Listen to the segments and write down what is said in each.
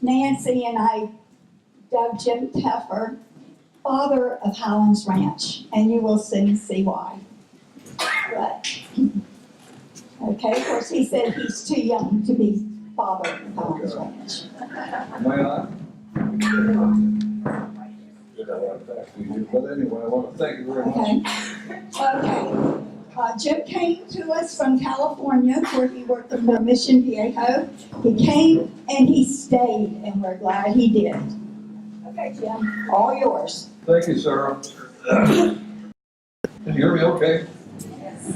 Nancy and I dubbed Jim Teffer father of Highlands Ranch, and you will soon see why. But, okay, of course, he said he's too young to be father of Highlands Ranch. Am I on? But anyway, I want to thank you very much. Okay. Jim came to us from California, where he worked in the Mission Viejo. He came and he stayed, and we're glad he did. Okay, Jim, all yours. Thank you, Sarah. Can you hear me okay? Yes.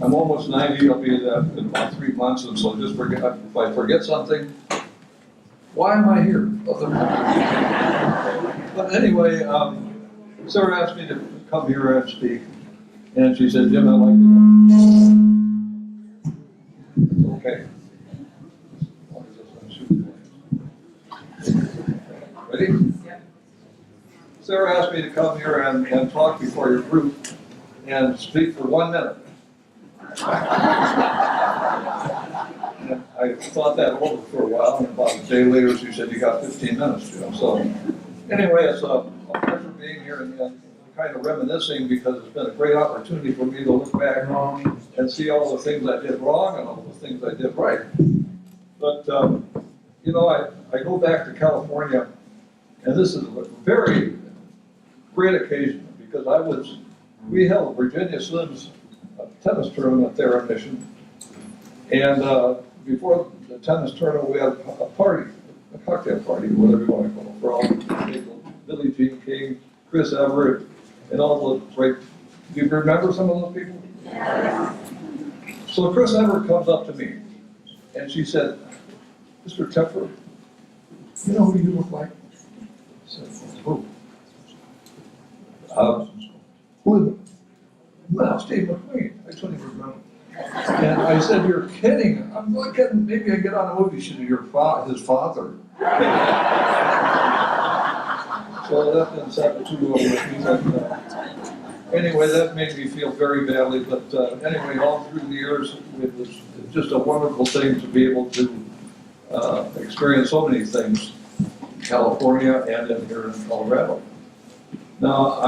I'm almost 90, I'll be that in about 3 months, and so just forget, if I forget something, why am I here? But anyway, Sarah asked me to come here and speak, and she said, Jim, I'd like to go. Okay. Ready? Sarah asked me to come here and talk before your group and speak for 1 minute. And I thought that over for a while, and about a day later she said, you got 15 minutes, Jim. So anyway, it's a pleasure being here and kind of reminiscing, because it's been a great opportunity for me to look back and see all the things I did wrong and all the things I did right. But, you know, I go back to California, and this is a very great occasion, because we held Virginia Slim's tennis tournament there in Mission, and before the tennis tournament we had a party, a cocktail party, whatever you want to call it, for all the people, Billie Jean King, Chris Everett, and all the great, do you remember some of those people? Yeah. So Chris Everett comes up to me, and she said, Mr. Teffer, you know who you look like? I said, who? Who? Well, Steve McQueen. I couldn't even remember. And I said, you're kidding. I'm not kidding. Maybe I get on a movie shoot of his father. So that didn't set too well with me. But, anyway, that made me feel very badly. But anyway, all through the years, it was just a wonderful thing to be able to experience so many things in California and in here in Colorado. Now,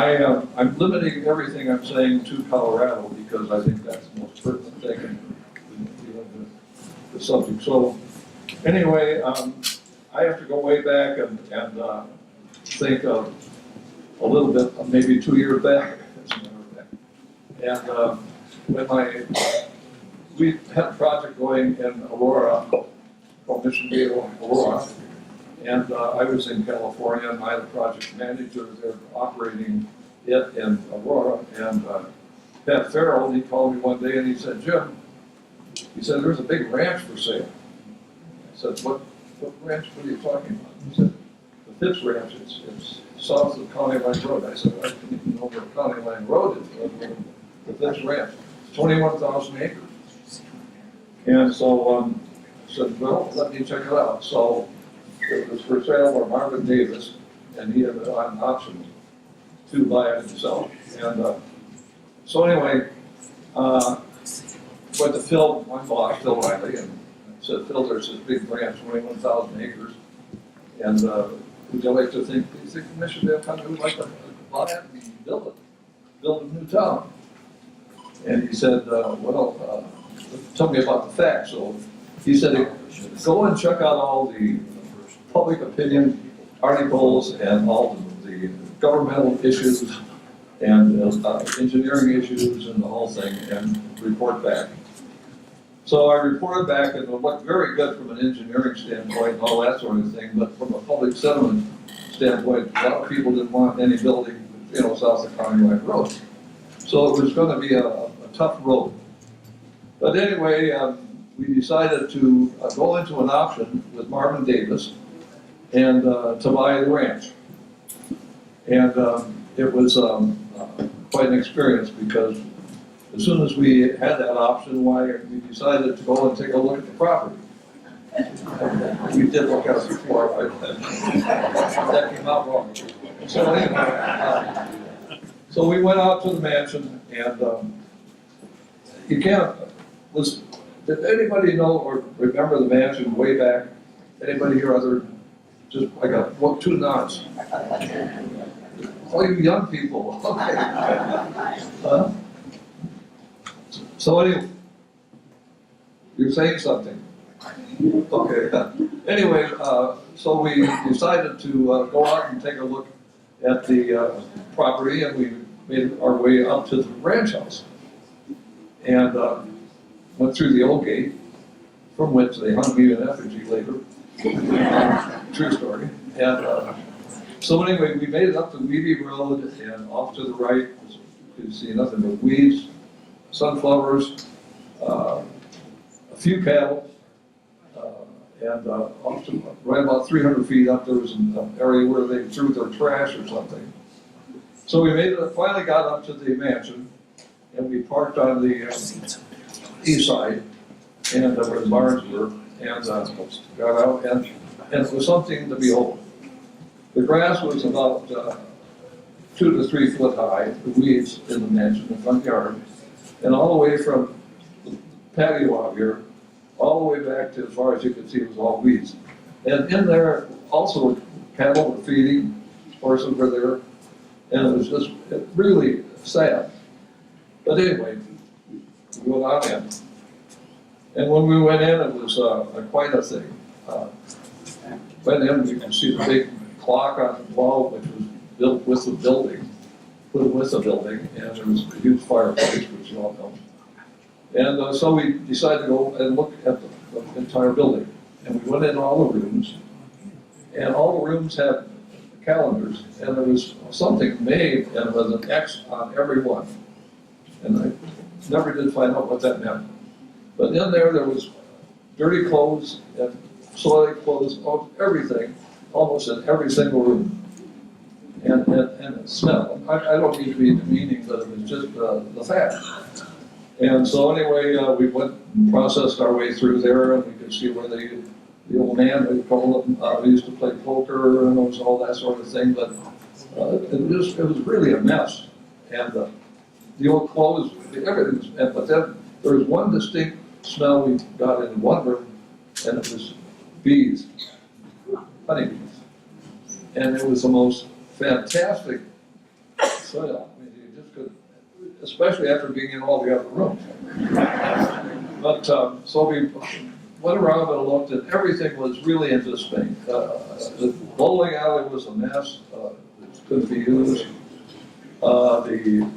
I'm limiting everything I'm saying to Colorado, because I think that's the most pertinent thing in the subject. So anyway, I have to go way back and think of a little bit, maybe 2 years back, as a matter of fact. And when we had a project going in Aurora, called Mission Viejo, Aurora, and I was in California, and I had a project manager there operating it in Aurora, and Pat Farrell, he called me one day and he said, Jim, he said, there's a big ranch for sale. I said, what ranch, what are you talking about? He said, the Phipps Ranch, it's south of County Line Road. I said, I didn't even know where County Line Road is, the Phipps Ranch. It's 21,000 acres. And so I said, well, let me check it out. So it was for sale by Marvin Davis, and he had an option to buy it himself. And so anyway, went to Phil, my boss, Phil Riley, and said, Phil, there's this big ranch, 21,000 acres, and would you like to think the commission at that time would like to buy it and build a new town? And he said, well, tell me about the facts. So he said, go and check out all the public opinion articles and all the governmental issues and engineering issues and the whole thing, and report back. So I reported back, and it looked very good from an engineering standpoint and all that sort of thing, but from a public sentiment standpoint, a lot of people didn't want any building, south of County Line Road. So it was going to be a tough road. But anyway, we decided to go into an option with Marvin Davis and to buy the ranch. And it was quite an experience, because as soon as we had that option, we decided to go and take a look at the property. We did look at it before, but that came out wrong. So anyway, so we went out to the mansion, and did anybody know or remember the mansion way back Anybody here other, just, I got one, two nods. All you young people, okay. So anyway, you're saying something? Okay. Anyway, so we decided to go out and take a look at the property, and we made our way up to the ranch house. And went through the old gate, from which they hung me in effigy later. True story. And so anyway, we made it up to Weedy Road, and off to the right, you can see nothing but weeds, sunflowers, a few cattle, and off to, right about 300 feet up, there was an area where they threw their trash or something. So we made it, finally got up to the mansion, and we parked on the east side, and where the barns were, and got out, and it was something to behold. The grass was about 2 to 3 foot high, the weeds in the mansion, the front yard, and all the way from the patio out here, all the way back to as far as you could see, it was all weeds. And in there, also cattle were feeding, horses were there, and it was just really sad. But anyway, we went on in. And when we went in, it was quite a thing. Went in, you can see the big clock on the wall, which was built with the building, put with the building, and there was a huge fireplace, which you all know. And so we decided to go and look at the entire building. And we went in all the rooms, and all the rooms had calendars, and there was something made, and it was an X on every one. And I never did find out what that meant. But in there was dirty clothes and soiled clothes, everything, almost in every single room. And it smelled. I don't mean to be demeaning, but it was just the fact. And so anyway, we went and processed our way through there, and we could see where the old man, we called him, used to play poker and all that sort of thing, but it was really a mess. And the old clothes, everything, but then there was one distinct smell we got in one room, and it was bees, honeybees. And it was the most fantastic smell. I mean, you just could, especially after being in all the other rooms. But so we went around and looked, and everything was really interesting. The bowling alley was a mess, it couldn't be used. The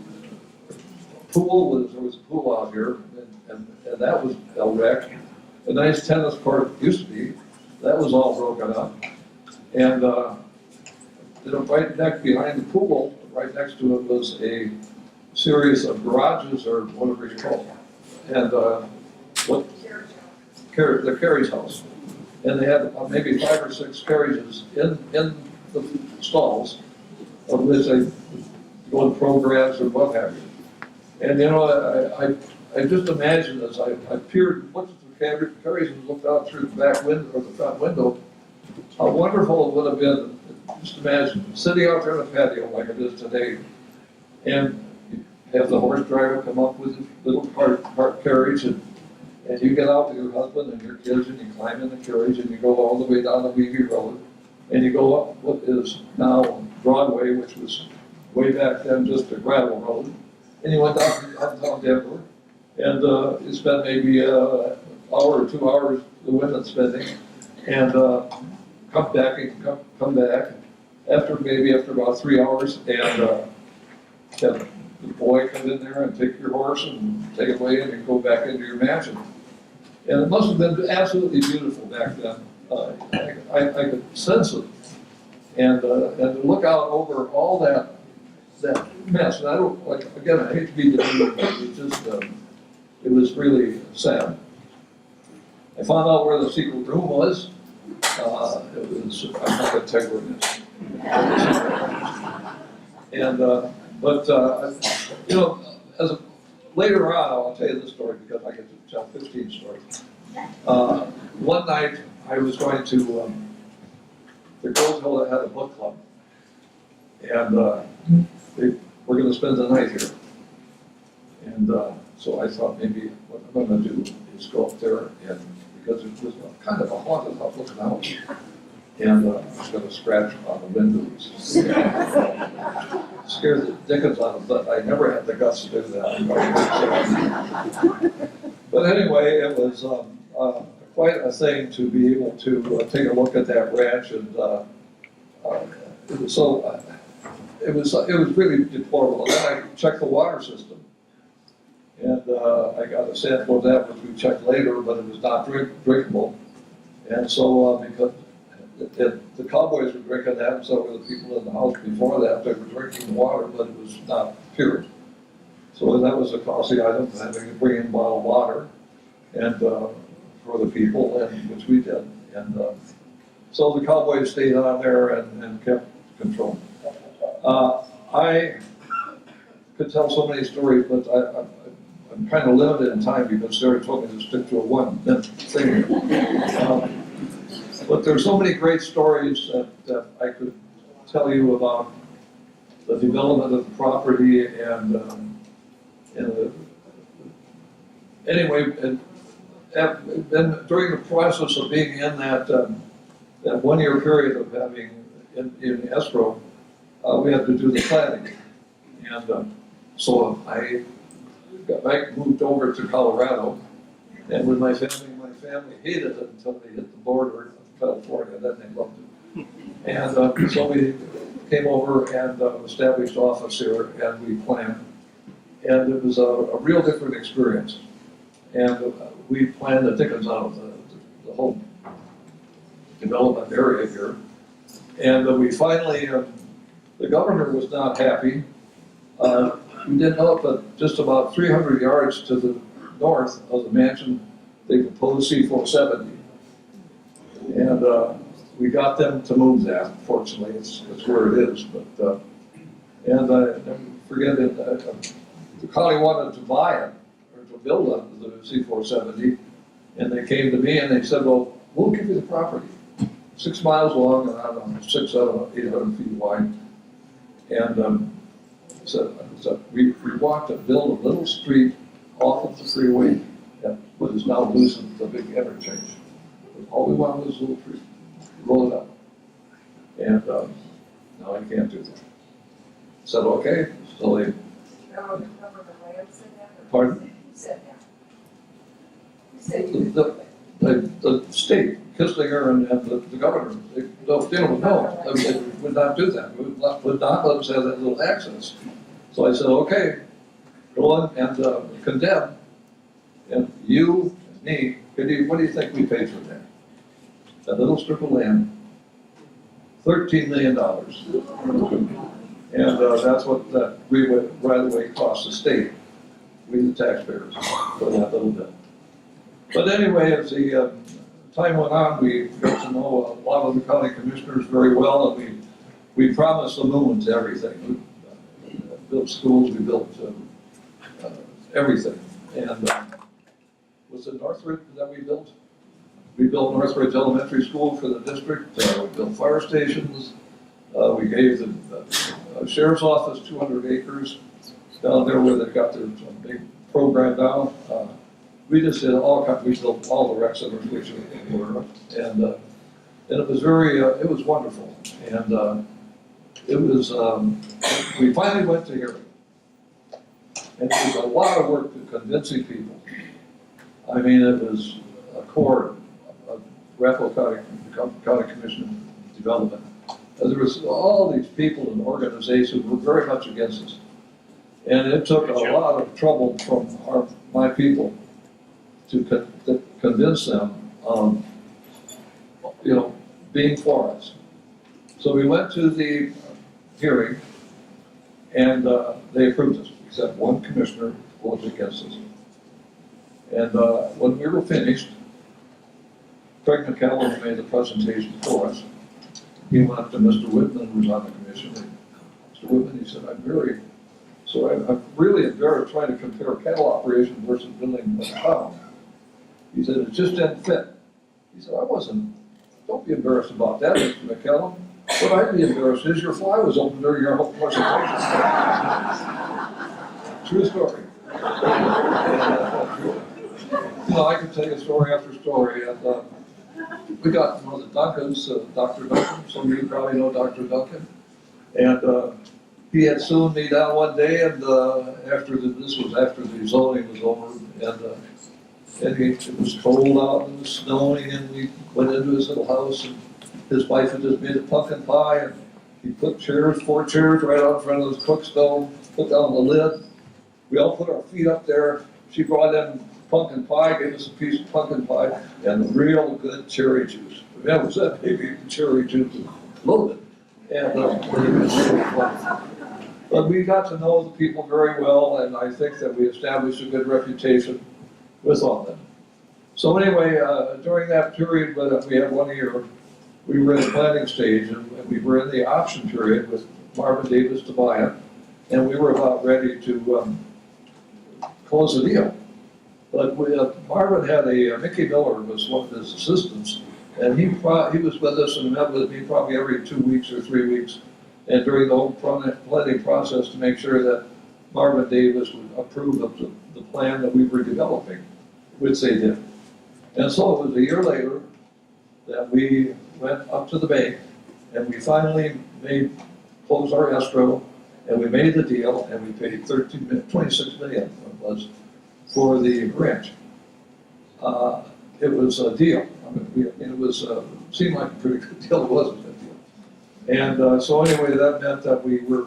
pool there was a pool out here, and that was a wreck. A nice tennis court used to be, that was all broken up. And right next behind the pool, right next to it was a series of garages, or whatever you call them. And the carriage house. And they had maybe 5 or 6 carriages in the stalls, of which they go to programs or what have you. And you know, I just imagined as I peered, looked at the carriages and looked out through the back window, or the front window, how wonderful it would have been. Just imagine sitting out there in the patio like it is today, and you have the horse driver come up with a little cart carriage, and you get out with your husband and your kids, and you climb in the carriage, and you go all the way down the Weavy Road, and you go up what is now Broadway, which was way back then just a gravel road, and you went down Denver, and you spent maybe an hour or 2 hours, the women spending, and come back and come back after about 3 hours, and have the boy come in there and take your horse and take it away, and you go back into your mansion. And it must have been absolutely beautiful back then. I could sense it, and to look out over all that mess. And I don't, like, again, I hate to be demeaning, but it just it was really sad. I found out where the secret room was. It was, I'm not going to tell you where it is. And but you know, later on, I'll tell you this story because I get to tell 15 stories. One night, I was going to the girls had a book club, and they were going to spend the night here. And so I thought maybe what I'm going to do is go up there, and because it was kind of a haunted house looking house. And I was gonna scratch on the windows. Scared the dickens out of it, but I never had the guts to do that. But anyway, it was quite a thing to be able to take a look at that ranch, and it was it was really deplorable. And then I checked the water system, and I got a sample of that, which we checked later, but it was not drinkable. And so because the cowboys were drinking that, and so were the people in the house before that. They were drinking the water, but it was not pure. So that was a costly item, having to bring in bottled water, and for the people, and which we did. And so the cowboys stayed on there and kept control. I could tell so many stories, but I'm kind of limited in time because Sarah told me to stick to a 1 minute thing. But there's so many great stories that I could tell you about the development of the property and anyway, and during the process of being in that 1 year period of having in escrow, we had to do the planning. And so I moved over to Colorado, and with my family hated it until they hit the border of California, then they loved it. And so we came over and established office here, and we planned. And it was a real different experience. And we planned the dickens out of the whole development area here. And we finally, the governor was not happy. We didn't know it, but just about 300 yards to the north of the mansion, they proposed C-470. And we got them to move that. Fortunately, it's where it is. But forget it. The county wanted to buy it or to build the C-470, and they came to me and they said, "Well, we'll give you the property, 6 miles long and I don't know, 800 feet wide." And so we walked and built a little street off of the freeway at what is now losing the big interchange. All we wanted was a little tree, roll it up. And now I can't do that. Said, okay, so they. Pardon? Who said that? The state, Kissinger and the governor, they would would not do that. Would not let us have that little access. So I said, okay, go on and condemn. And you, me, what do you think we paid for that? That little strip of land, $13 million. And that's what that right away cost the state, we the taxpayers, for that little bit. But anyway, as the time went on, we got to know a lot of the county commissioners very well, and we promised the moon to everything. We built schools, we built everything. And was it Northridge that we built? We built Northridge Elementary School for the district. We built fire stations. We gave the sheriff's office 200 acres down there where they got their big program down. We just did we built all the rec centers which were, and it was it was wonderful. And it was, we finally went to hearing. And it was a lot of work to convincing people. I mean, it was a core of Raffle County Commission of Development. And there was all these people and organizations who were very much against us. And it took a lot of trouble from my people to convince them on, being for us. So we went to the hearing, and they approved us, except one commissioner was against us. And when we were finished, Craig McCallum made the presentation for us. He went up to Mr. Whitman, who was on the commission, and Mr. Whitman, he said, I'm really embarrassed trying to compare cattle operation versus building a town. He said, it just didn't fit. He said, don't be embarrassed about that, Mr. McCallum. What I'd be embarrassed is your fly was open during your whole presentation. True story. You know, I could tell you story after story, and, we got one of the Duncans, Dr. Duncan, some of you probably know Dr. Duncan. And, he had soon me down one day, and, this was after the zoning was over, and it was cold out, and it was snowing, and we went into his little house, and his wife had just made a pumpkin pie, and he put four chairs right out in front of his cook stove, put down the lid. We all put our feet up there. She brought in pumpkin pie, gave us a piece of pumpkin pie, and real good cherry juice. That was that baby cherry juice was loaded. And it was really fun. But we got to know the people very well, and I think that we established a good reputation with all of them. So anyway, during that period, when we had 1 year, we were in the planning stage, and we were in the option period with Marvin Davis to buy it, and we were about ready to close the deal. But Marvin had Mickey Miller was one of his assistants, and he was with us and met with me probably every 2 weeks or 3 weeks, and during the whole planning process to make sure that Marvin Davis would approve of the plan that we were developing, which they did. And so it was a year later that we went up to the bank, and we finally closed our escrow, and we made the deal, and we paid 26 million it was for the ranch. It was a deal. I mean, it was seemed like a pretty good deal. It wasn't a good deal. And so anyway, that meant that there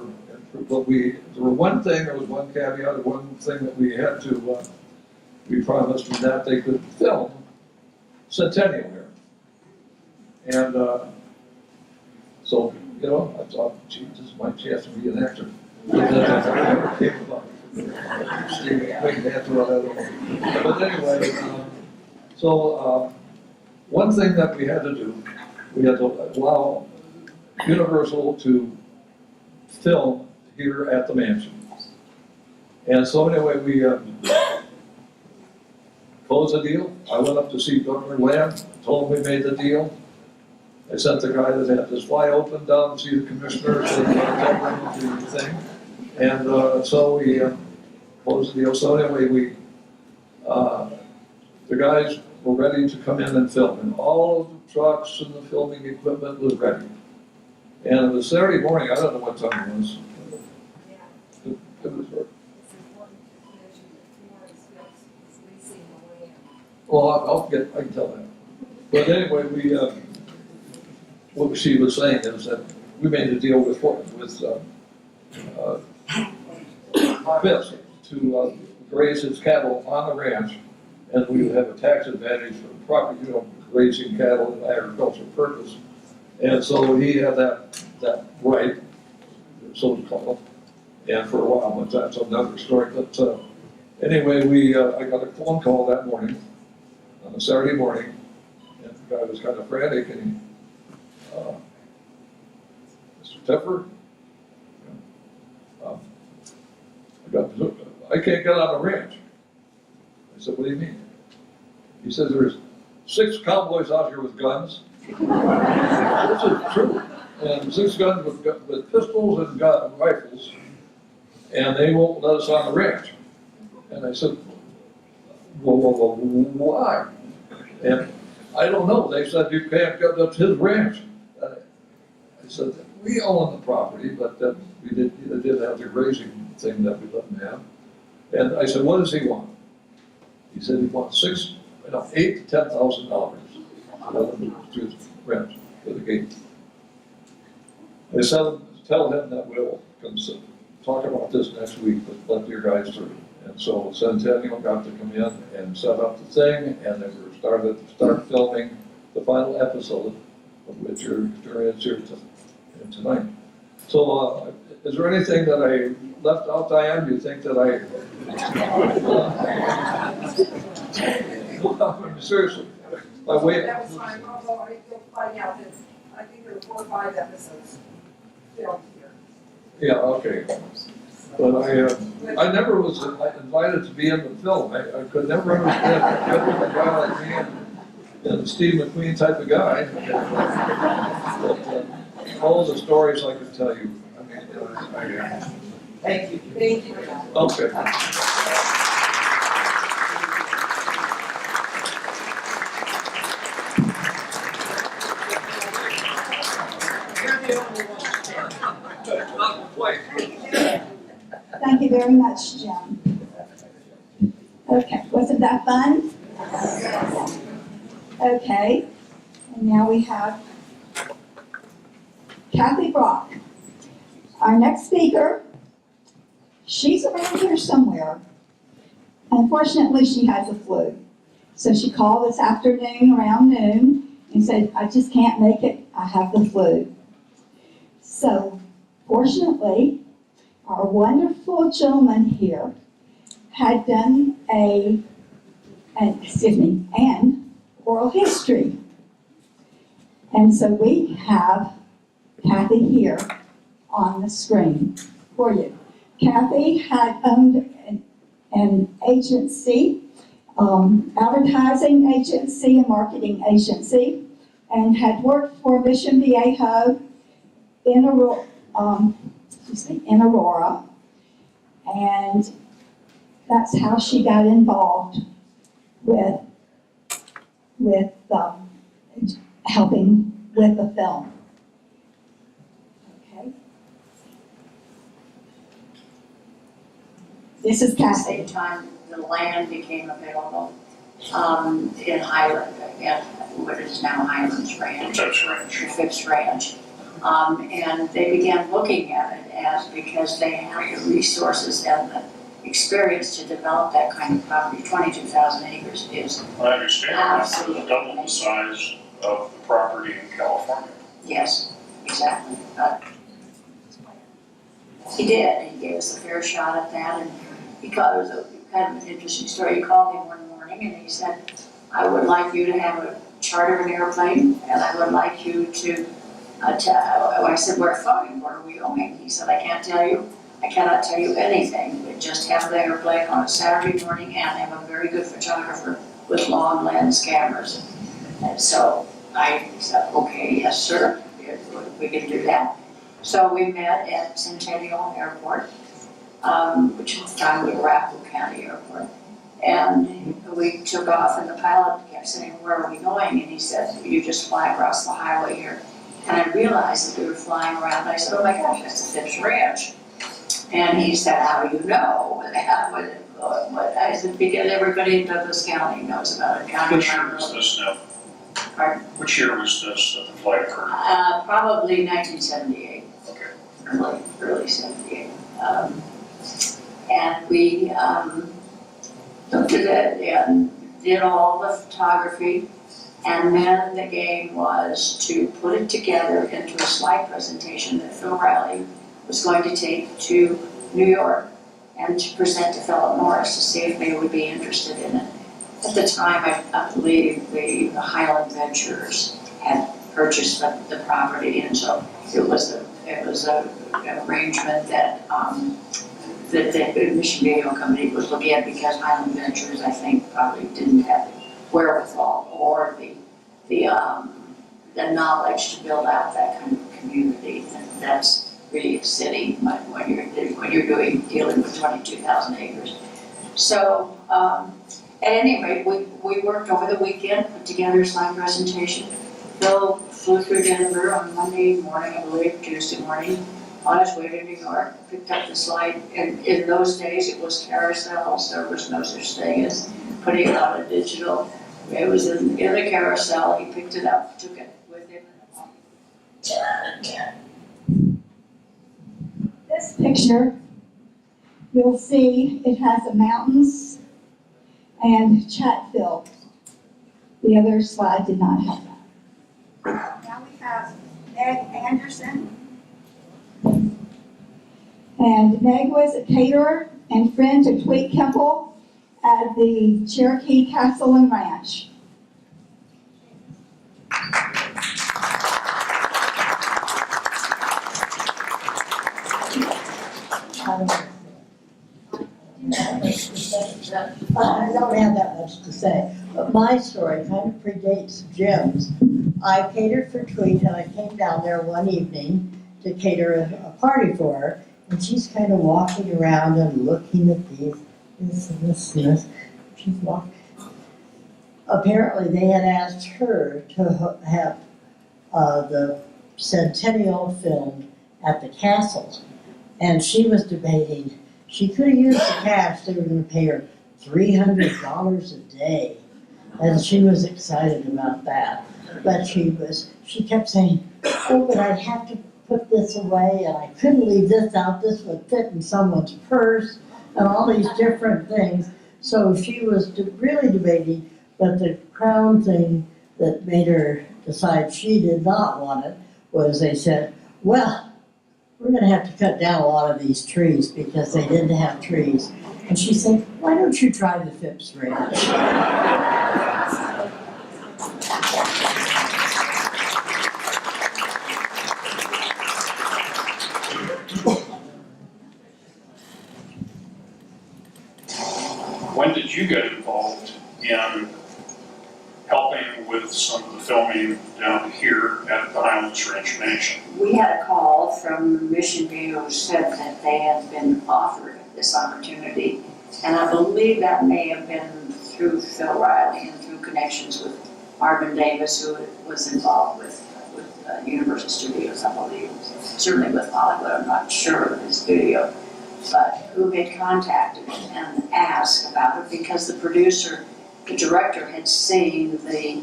was one caveat, one thing that we had to, we promised them that they could film Centennial here. And so, you know, I thought, gee, this is my chance to be an actor. But anyway, one thing that we had to do, we had to allow Universal to film here at the mansion. And so anyway, we closed the deal. I went up to see Governor Lamb, told him we made the deal. I sent the guy that had this fly open down to see the commissioners and the thing. And so we closed the deal. So anyway, the guys were ready to come in and film, and all of the trucks and the filming equipment was ready. And it was Saturday morning, I don't know what time it was. It was, well, I can tell that. But anyway, what she was saying is that we made a deal with Fisk to raise his cattle on the ranch, and we would have a tax advantage for property, you know, raising cattle in agricultural purpose. And so he had that right, so to call it, and for a while, but that's another story. But anyway, I got a phone call that morning, on a Saturday morning, and the guy was kind of frantic, and Mr. Teffer, I can't get on the ranch. I said, what do you mean? He says, there's 6 cowboys out here with guns. This is true. And 6 guns with pistols and rifles, and they won't let us on the ranch. And I said, well, why? And I don't know. They said, you can't get up to his ranch. And I said, we own the property, but we did have the grazing thing that we let him have. And I said, what does he want? He said he wants $8,000 to $10,000 to his rent for the gate. I said, tell him that we'll talk about this next week, but let your guys through. And so Centennial got to come in and set up the thing, and then we start filming the final episode, of which you're experiencing here tonight. So, is there anything that I left out, Diane? Do you think that seriously, I wait. That was fine, although you'll find out that I think there were 4 or 5 episodes filmed here. Yeah, okay. But I never was invited to be in the film. I could never understand a guy like me and Steve McQueen type of guy. But all the stories I could tell you. I mean, Thank you. Thank you. Okay. very much, Jim. Okay, wasn't that fun? Okay, and now we have Kathy Brock. Our next speaker, she's around here somewhere. Unfortunately, she has the flu. So she called this afternoon around noon and said, I just can't make it, I have the flu. So fortunately, our wonderful gentleman here had done an oral history. And so we have Kathy here on the screen for you. Kathy had owned an agency, advertising agency, a marketing agency, and had worked for Mission Viejo in Aurora, and that's how she got involved with helping with the film. Okay. This is At the Kathy. same time, the land became available in Highland, again, what is now Highlands Ranch. The Phipps Ranch. And they began looking at it as, because they had the resources and the experience to develop that kind of property. 22,000 acres is, I understand it's double the size of the property in California. yes, exactly. He did, he gave us a fair shot at that, and he called, it was kind of an interesting story. He called me one morning and he said, I would like you to have a charter an airplane, and I would like you to I said, we're flying, where are we going? He said, I cannot tell you anything, but just have the airplane on a Saturday morning and have a very good photographer with long lens cameras. And so I said, okay, yes, sir, we can do that. So we met at Centennial Airport, which at the time was Arapahoe County Airport. And we took off, and the pilot kept saying, where are we going? And he said, you just fly across the highway here. And I realized that we were flying around. I said, oh my gosh, that's the Phipps Ranch. And he said, how do you know? What? I said, because everybody in Douglas County knows about it. Which year was this now? Pardon? Which year was this that the flight occurred? Probably 1978. Okay. Early 78. And we looked at it and did all the photography. And then the game was to put it together into a slide presentation that Phil Riley was going to take to New York and to present to Philip Morris to see if they would be interested in it. At the time, I believe the Highland Ventures had purchased the property, and so it was an arrangement that the Mission Viejo company was looking at, because Highland Ventures, I think, probably didn't have the wherewithal or the knowledge to build out that kind of community. And that's really a city when you're dealing with 22,000 acres. So at any rate, we worked over the weekend, put together a slide presentation. Phil flew through Denver on Monday morning, I believe, Tuesday morning, on his way to New York, picked up the slide. And in those days, it was carousels. There was no such thing as putting it on a digital. It was in the carousel. He picked it up, took it with him. This picture, you'll see it has the mountains and Chatfield. The other slide did not have that. Now we have Meg Anderson. And Meg was a caterer and friend to Tweet Kemple at the Cherokee Castle and Ranch. I don't have that much to say, but my story kind of predates Jim's. I catered for Tweet, and I came down there one evening to cater a party for her, and she's kind of walking around and looking at this and this. She's walking. Apparently, they had asked her to have the Centennial filmed at the castle, and she was debating, She could have used the cash, they were gonna pay her $300 a day. And she was excited about that. But she kept saying, oh, but I'd have to put this away, and I couldn't leave this out, this would fit in someone's purse, and all these different things. So she was really debating, but the crown thing that made her decide she did not want it was they said, well, we're gonna have to cut down a lot of these trees because they didn't have trees. And she said, why don't you try the Phipps Ranch? When did you get involved in helping with some of the filming down here at the Highlands Ranch Mansion? We had a call from Mission View who said that they had been offered this opportunity. And I believe that may have been through Phil Riley and through connections with Marvin Davis, who was involved with Universal Studios, I believe. Certainly with Hollywood, I'm not sure of the studio. But who had contacted him and asked about it because the producer, the director had seen the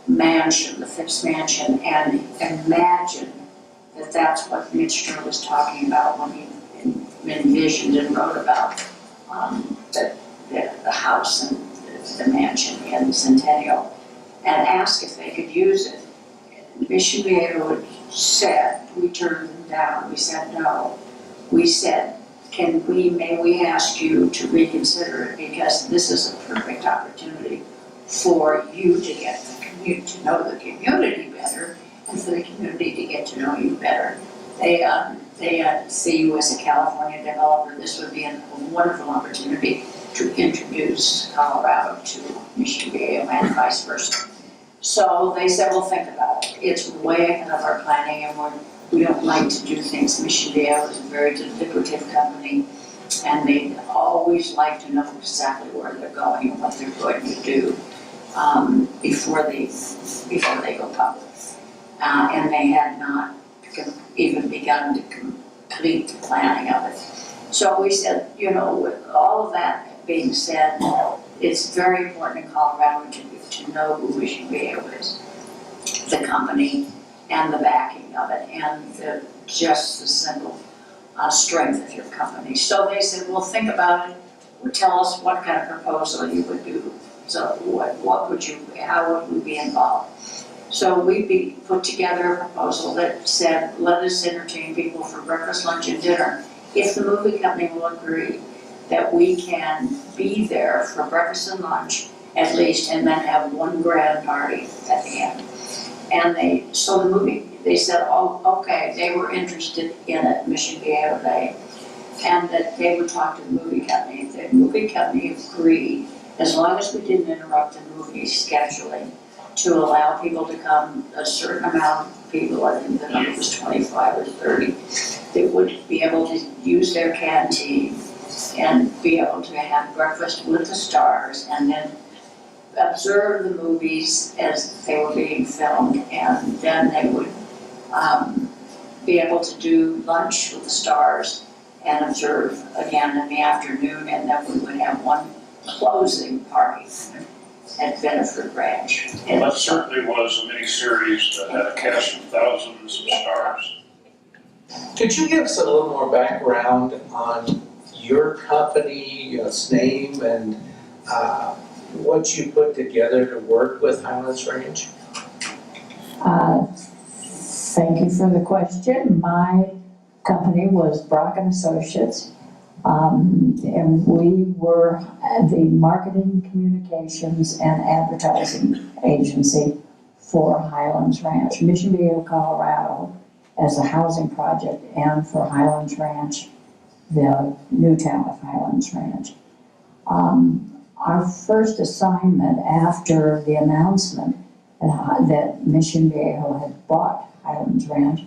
mansion, the Phipps Mansion, and imagined that that's what Mitchell was talking about when he envisioned and wrote about the house and the mansion in Centennial, and asked if they could use it. Mission Viejo said, we turned them down. We said no. We said, may we ask you to reconsider it because this is a perfect opportunity for you to get to know the community better and for the community to get to know you better. They see you as a California developer. This would be a wonderful opportunity to introduce Colorado to Mission Viejo and vice versa. So they said, well, think about it. It's way ahead of our planning and we don't like to do things. Mission Viejo is a very deliberative company, and they always like to know exactly where they're going and what they're going to do before they go public. And they had not even begun to complete the planning of it. So we said, with all of that being said, it's very important in Colorado to know who Mission Viejo is, the company, and the backing of it, and just the simple strength of your company. So they said, well, think about it, tell us what kind of proposal you would do. So how would we be involved? So we put together a proposal that said, let us entertain people for breakfast, lunch, and dinner. If the movie company will agree that we can be there for breakfast and lunch at least, and then have one grand party at the end. And they said, oh, okay, they were interested in it, Mission Viejo, and that they would talk to the movie company. The movie company agreed, as long as we didn't interrupt the movie scheduling, to allow people to come, a certain amount of people, I think the number was 25 or 30, they would be able to use their canteen and be able to have breakfast with the stars, and then observe the movies as they were being filmed, and then they would be able to do lunch with the stars and observe again in the afternoon, and then we would have one closing party at Beneford Ranch. Well, that certainly was a miniseries that had a cast of thousands of stars. Could you give us a little more background on your company, its name, and what you put together to work with Highlands Ranch? Thank you for the question. My company was Brock and Associates, and we were the marketing, communications, and advertising agency for Highlands Ranch, Mission Viejo, Colorado, as a housing project, and for Highlands Ranch, the new town of Highlands Ranch. Our first assignment after the announcement that Mission Viejo had bought Highlands Ranch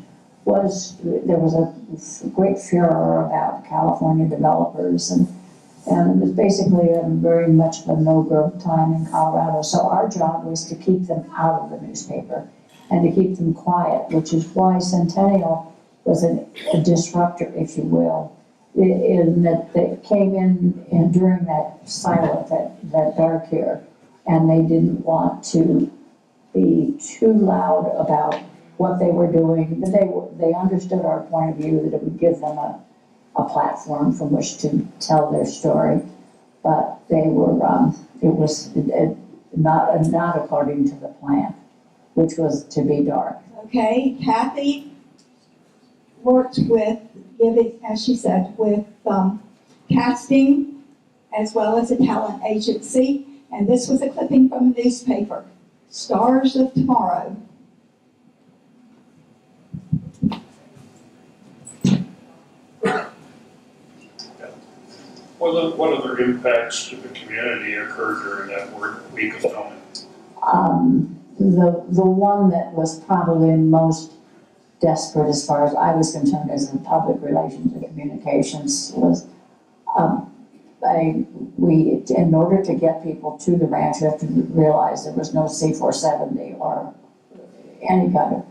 there was a great furor about California developers, and it was basically very much of a no-growth time in Colorado. So our job was to keep them out of the newspaper and to keep them quiet, which is why Centennial was a disruptor, if you will, in that came in during that silent, that dark year, and they didn't want to be too loud about what they were doing, but they understood our point of view, that it would give them a platform from which to tell their story, but they were, it was not according to the plan, which was to be dark. Okay, Kathy worked with giving, as she said, with casting as well as a talent agency. And this was a clipping from a newspaper, Stars of Tomorrow. What other impacts to the community occurred during that week of filming? The one that was probably most desperate as far as I was concerned as in public relations and communications was, in order to get people to the ranch, you have to realize there was no C-470 or any kind of,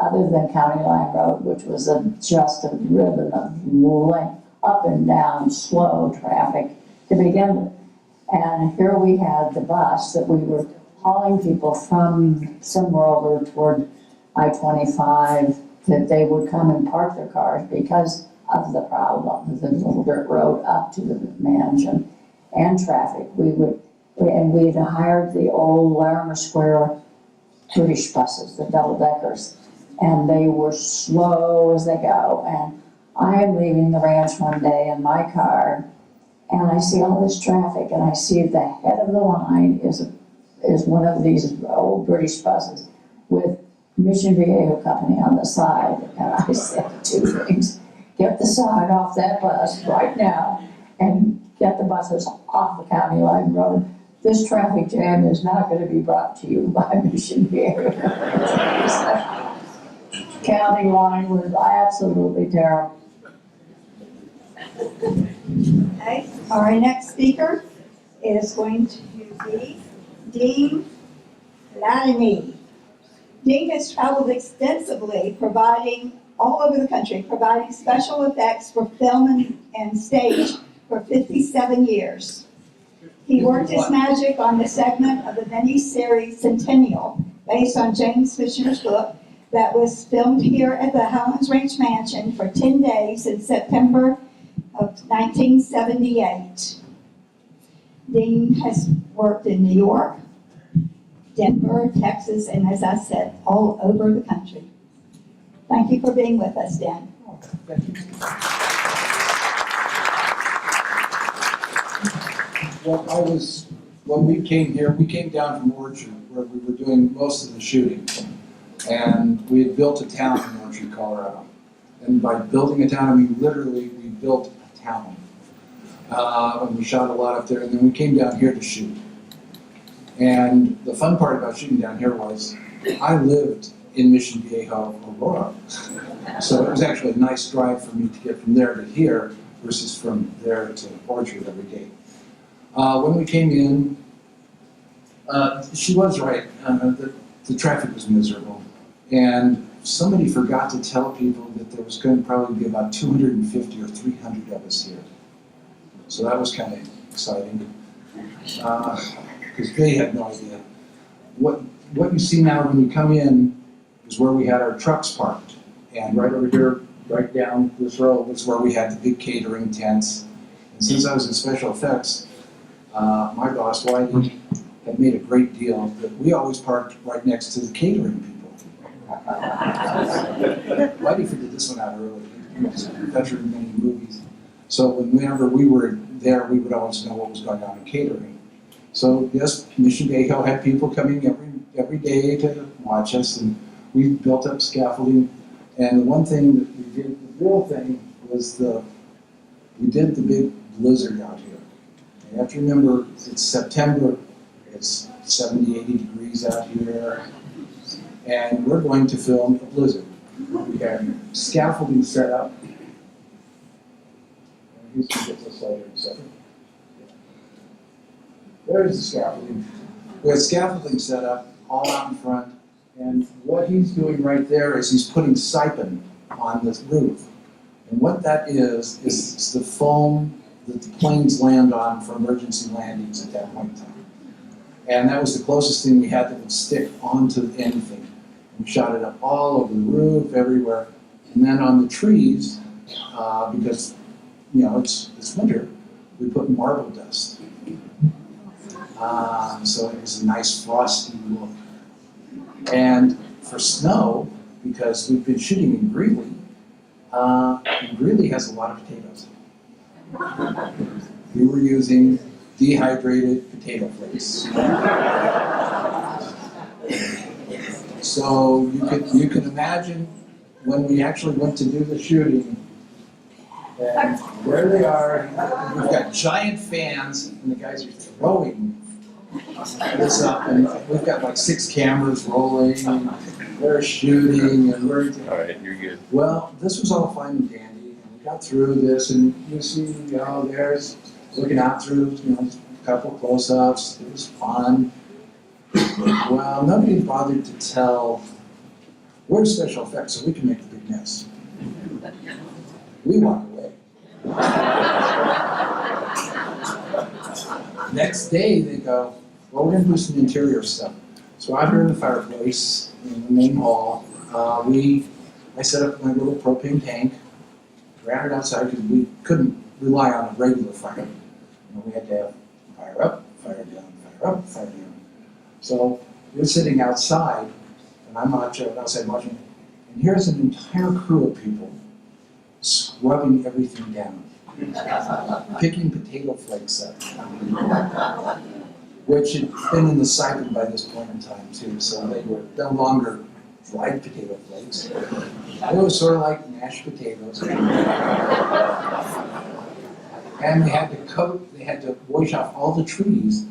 other than County Line Road, which was just a ribbon of length, up and down, slow traffic to begin with. And here we had the bus that we were hauling people from somewhere over toward I-25, that they would come and park their cars because of the problem, the little dirt road up to the mansion and traffic. We had hired the old Larimer Square British buses, the double deckers, and they were slow as they go. And I am leaving the ranch one day in my car, and I see all this traffic, and I see the head of the line is one of these old British buses with Mission Viejo Company on the side. And I said two things: get the sign off that bus right now, and get the buses off the County Line Road. This traffic jam is not going to be brought to you by Mission Viejo. County Line was absolutely terrible. Okay, our next speaker is going to be Dean Latany. Dean has traveled extensively, providing all over the country, providing special effects for film and stage for 57 years. He worked his magic on the segment of the mini-series Centennial, based on James Fisher's book, that was filmed here at the Highlands Ranch Mansion for 10 days in September of 1978. Dean has worked in New York, Denver, Texas, and as I said, all over the country. Thank you for being with us, Dan. Well, when we came here, we came down from Orchard, where we were doing most of the shooting. And we had built a town in Orchard, Colorado. And by building a town, I mean literally, we built a town. And we shot a lot up there, and then we came down here to shoot. And the fun part about shooting down here was, I lived in Mission Viejo, Aurora. So it was actually a nice drive for me to get from there to here versus from there to Orchard every day. When we came in, she was right, the traffic was miserable. And somebody forgot to tell people that there was going to probably be about 250 or 300 of us here. So that was kind of exciting, because they had no idea. What you see now when you come in is where we had our trucks parked. And right over here, right down this road, was where we had the big catering tents. And since I was in special effects, my boss, Whitey, had made a great deal that we always parked right next to the catering people. Whitey figured this one out early. He was a veteran in many movies. So whenever we were there, we would always know what was going on in catering. So yes, Mission Viejo had people coming every day to watch us, and we built up scaffolding. And the one thing that we did, the real thing, was we did the big blizzard out here. You have to remember, it's September, it's 70, 80 degrees out here, and we're going to film a blizzard. We have scaffolding set up. Houston gets us later in a second. There's the scaffolding. We have scaffolding set up all out in front, and what he's doing right there is he's putting sipon on this roof. And what that is the foam that the planes land on for emergency landings at that point in time. And that was the closest thing we had that would stick onto anything. We shot it up all over the roof, everywhere. And then on the trees, because, it's winter, we put marble dust. So it was a nice frosty look. And for snow, because we've been shooting in Greeley, and Greeley has a lot of potatoes. We were using dehydrated potato flakes. So you can imagine when we actually went to do the shooting, and there they are, we've got giant fans, and the guys are throwing this up, and we've got like 6 cameras rolling, and they're shooting, and we're... All right, you're good. Well, this was all fine and dandy, and we got through this, and you see, there's looking out through, a couple close-ups, it was fun. Well, nobody bothered to tell, we're special effects, so we can make the big mess. We walk away. Next day, they go, well, we're gonna do some interior stuff. So out here in the fireplace, in the main hall, I set up my little propane tank, ran it outside because we couldn't rely on a regular fire. We had to have fire up, fire down, fire up, fire down. So we're sitting outside, and I'm outside watching, and here's an entire crew of people scrubbing everything down, picking potato flakes up, which had been in the cycle by this point in time too, so they were no longer dried potato flakes. It was sort of like mashed potatoes. And they had to wash off all the trees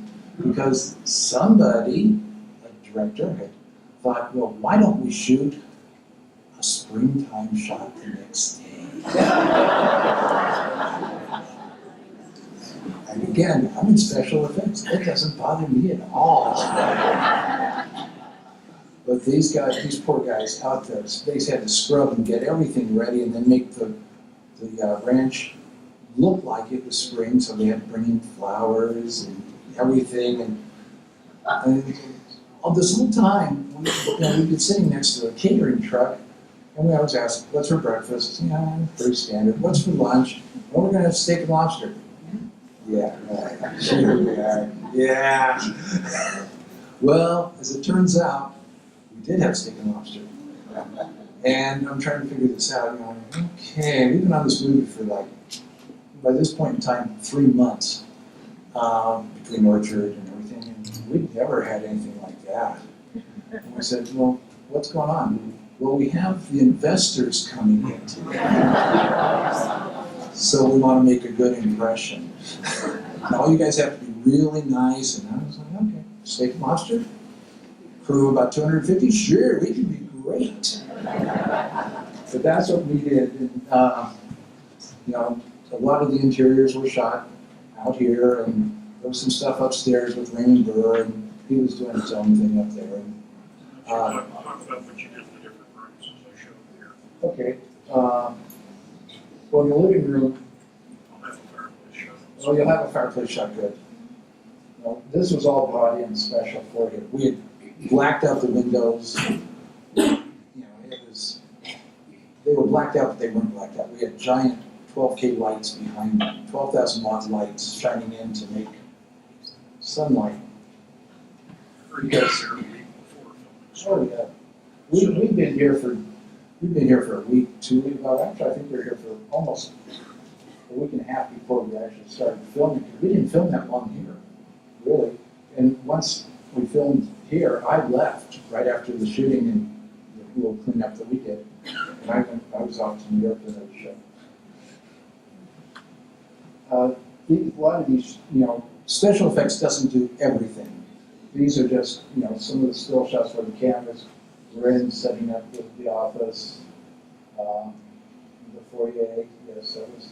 because somebody, a director, had thought, well, why don't we shoot a springtime shot the next day? And again, I'm in special effects. That doesn't bother me at all. But these poor guys out there, they had to scrub and get everything ready and then make the ranch look like it was spring, so they had to bring in flowers and everything. And all this whole time, we'd been sitting next to a catering truck, and we always ask, what's for breakfast? Yeah, pretty standard. What's for lunch? Well, we're gonna have steak and lobster. Yeah, right. Sure we are. Yeah. Well, as it turns out, we did have steak and lobster. And I'm trying to figure this out. Okay, we've been on this movie for by this point in time, 3 months between Orchard and everything, and we'd never had anything like that. And I said, well, what's going on? Well, we have the investors coming in today, so we want to make a good impression. And all you guys have to be really nice, and I was like, okay, steak and lobster? Crew about 250? Sure, we can be great. But that's what we did. And, a lot of the interiors were shot out here, and there was some stuff upstairs with Raymond Burr, and he was doing his own thing up there. And, Talk about what you did in the different rooms as I showed here. okay. Well, in the living room, I'll have a fireplace shot. well, you'll have a fireplace shot, good. This was all brought in special for you. We had blacked out the windows. They were blacked out, but they weren't blacked out. We had giant 12K lights behind them, 12,000 watt lights shining in to make sunlight. Or you guys there the week before filming. Oh yeah, we've been here for a week, 2 weeks. Well, actually, I think we were here for almost a week and a half before we actually started filming. We didn't film that long here, really. And once we filmed here, I left right after the shooting and the little cleanup that we did. And I was off to New York for that show. A lot of these, special effects doesn't do everything. These are just, some of the still shots where the cameras were in, setting up the office, the foyer. Yes, that was.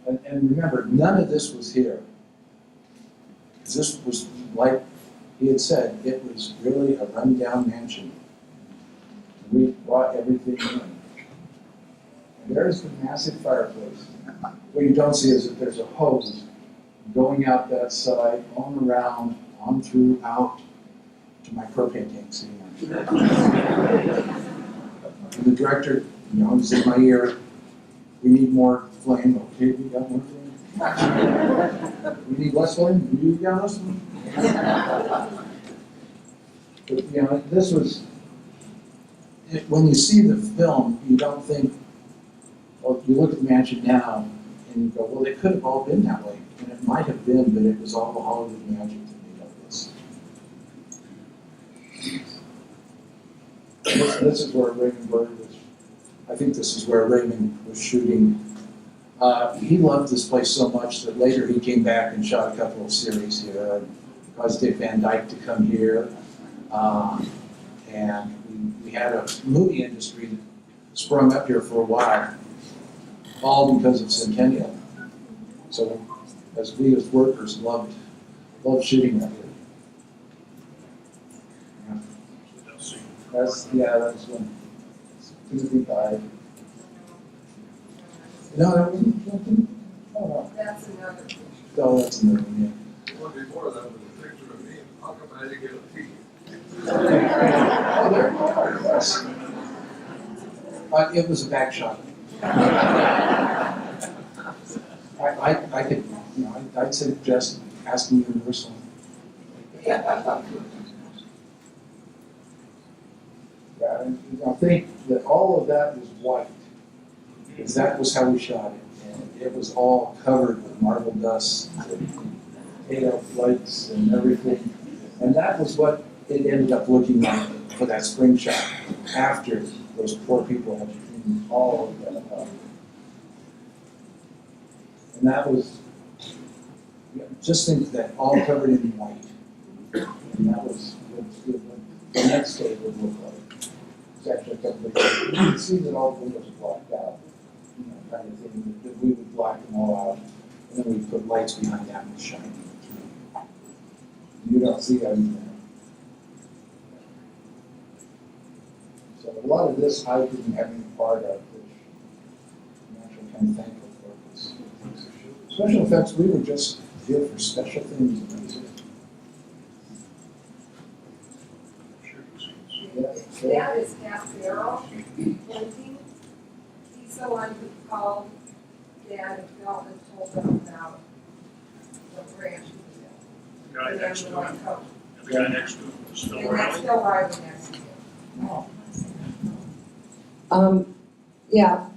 And remember, none of this was here. This was, like he had said, it was really a rundown mansion. We brought everything in. There's the massive fireplace. What you don't see is that there's a hose going out that side, on around, on through, out to my propane tank sitting there. And the director, is in my ear, we need more flame. Okay, we got more flame. We need less flame. You got less flame. But, this was, when you see the film, you don't think, well, you look at the mansion now and you go, well, they could have all been that way. And it might have been, but it was all the Hollywood magic that made up this. This is where Raymond Burr was, I think this is where Raymond was shooting. He loved this place so much that later he came back and shot a couple of series here. Caused Dick Van Dyke to come here. And we had a movie industry that sprung up here for a while, all because of Centennial. So as we as workers loved shooting up here. That's when Timothy died. No, that wasn't. Oh, no. That's another picture. Oh, that's another one, yeah. The one before that was a picture of me. How come I didn't get a peek? Oh, there it was. It was a back shot. I could, I'd suggest asking Universal. Yeah, and I think that all of that was white, because that was how we shot it. And it was all covered with marble dust and potato flakes and everything. And that was what it ended up looking like for that spring shot after those poor people had cleaned all of that up. And that was, just think that all covered in white. And that was what the next day would look like. It's actually a couple of days. You can see that all the windows are blocked out, kind of thing, that we would block them all out. And then we'd put lights behind that and shine them through. You don't see that in there. So a lot of this I didn't have any part of, which I'm actually kind of thankful for. Special effects, we were just here for special things. That is Pat Farrell painting. He's the one who called Dad and Phil and told them about the ranch. The guy next to him, the guy next to him was still And that's around. still Riley next to him. Yeah,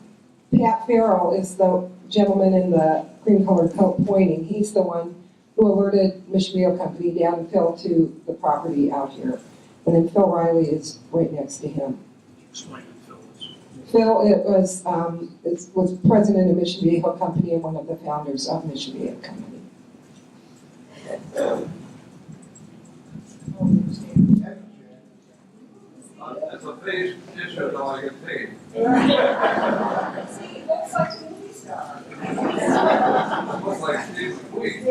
Pat Farrell is the gentleman in the cream-colored coat pointing. He's the one who alerted Michville Company down and Phil to the property out here. And then Phil Riley is right next to him. Explain it, Phil. Phil was president of Mission Viejo Company and one of the founders of Mission Viejo Company. It's a face issue, though I get paid. See, he looks like a movie star. Looks like Steve McQueen.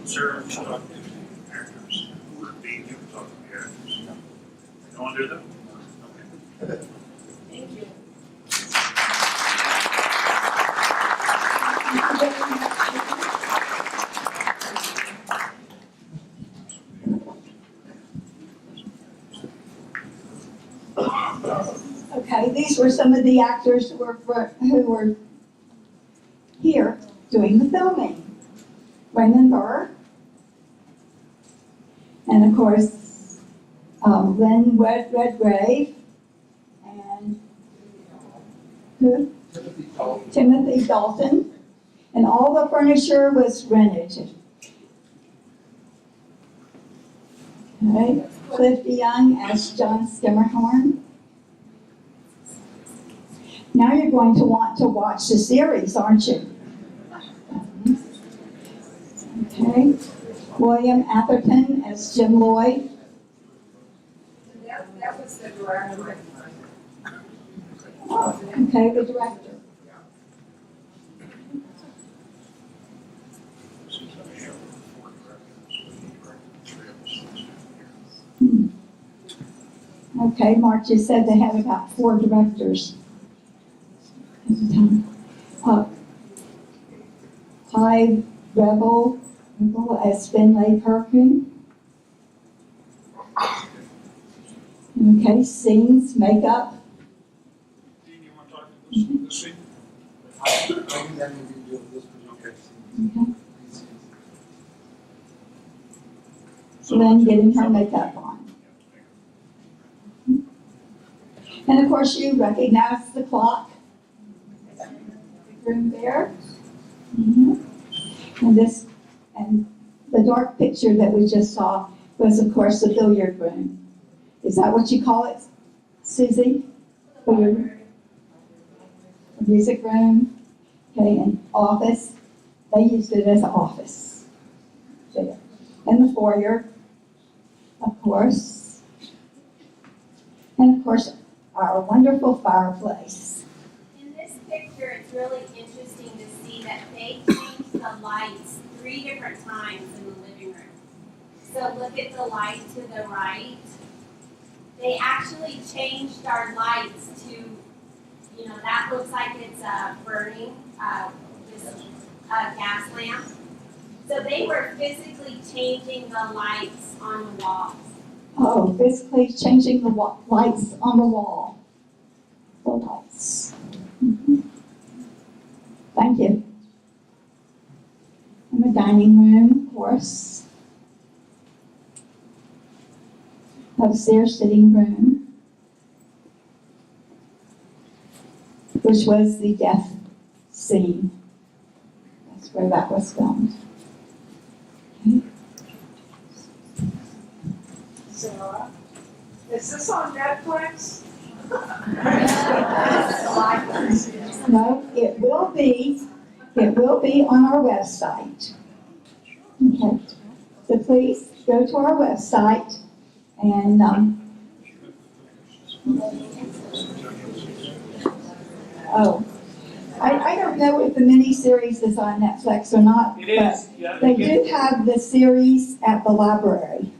Sarah, you talk to actors who are being, you can talk to the actors. You don't want to do that? Okay. Thank you. Okay, these were some of the actors who were here doing the filming. Raymond Burr, and of course, Lynn Redgrave, and who? Timothy Dalton, and all the furniture was rented. Okay, Cliff DeYoung as John Skimmerhorn. Now you're going to want to watch the series, aren't you? Okay. William Atherton as Jim Lloyd. That was the director. Oh, okay, the director. Okay, Mark, you said they had about 4 directors at the time. High Rebel as Finlay Perkin. Okay, scenes, makeup. Dean, you want to talk to this week? I think that may be doing this particular Okay. So Lynn getting her makeup on. And of course, you recognize the clock. Room there. Mhm. And the dark picture that we just saw was, of course, the billiard room. Is that what you call it, Susie? Billiard room? Music room, okay, and office. They used it as an office. There. And the foyer, of course. And of course, our wonderful fireplace. In this picture, it's really interesting to see that they changed the lights 3 different times in the living room. So look at the light to the right. They actually changed our lights to, you know, that looks like it's burning, this gas lamp. So they were physically changing the lights on the walls. Oh, physically changing the lights on the wall. The lights. Mhm. Thank you. And the dining room, of course. Upstairs sitting room, which was the death scene. That's where that was filmed. Sarah, is this on Netflix? No, it will be on our website. Okay, so please go to our website and, I don't know if the miniseries is on Netflix or not, It is, yeah. but they do have the series at the library.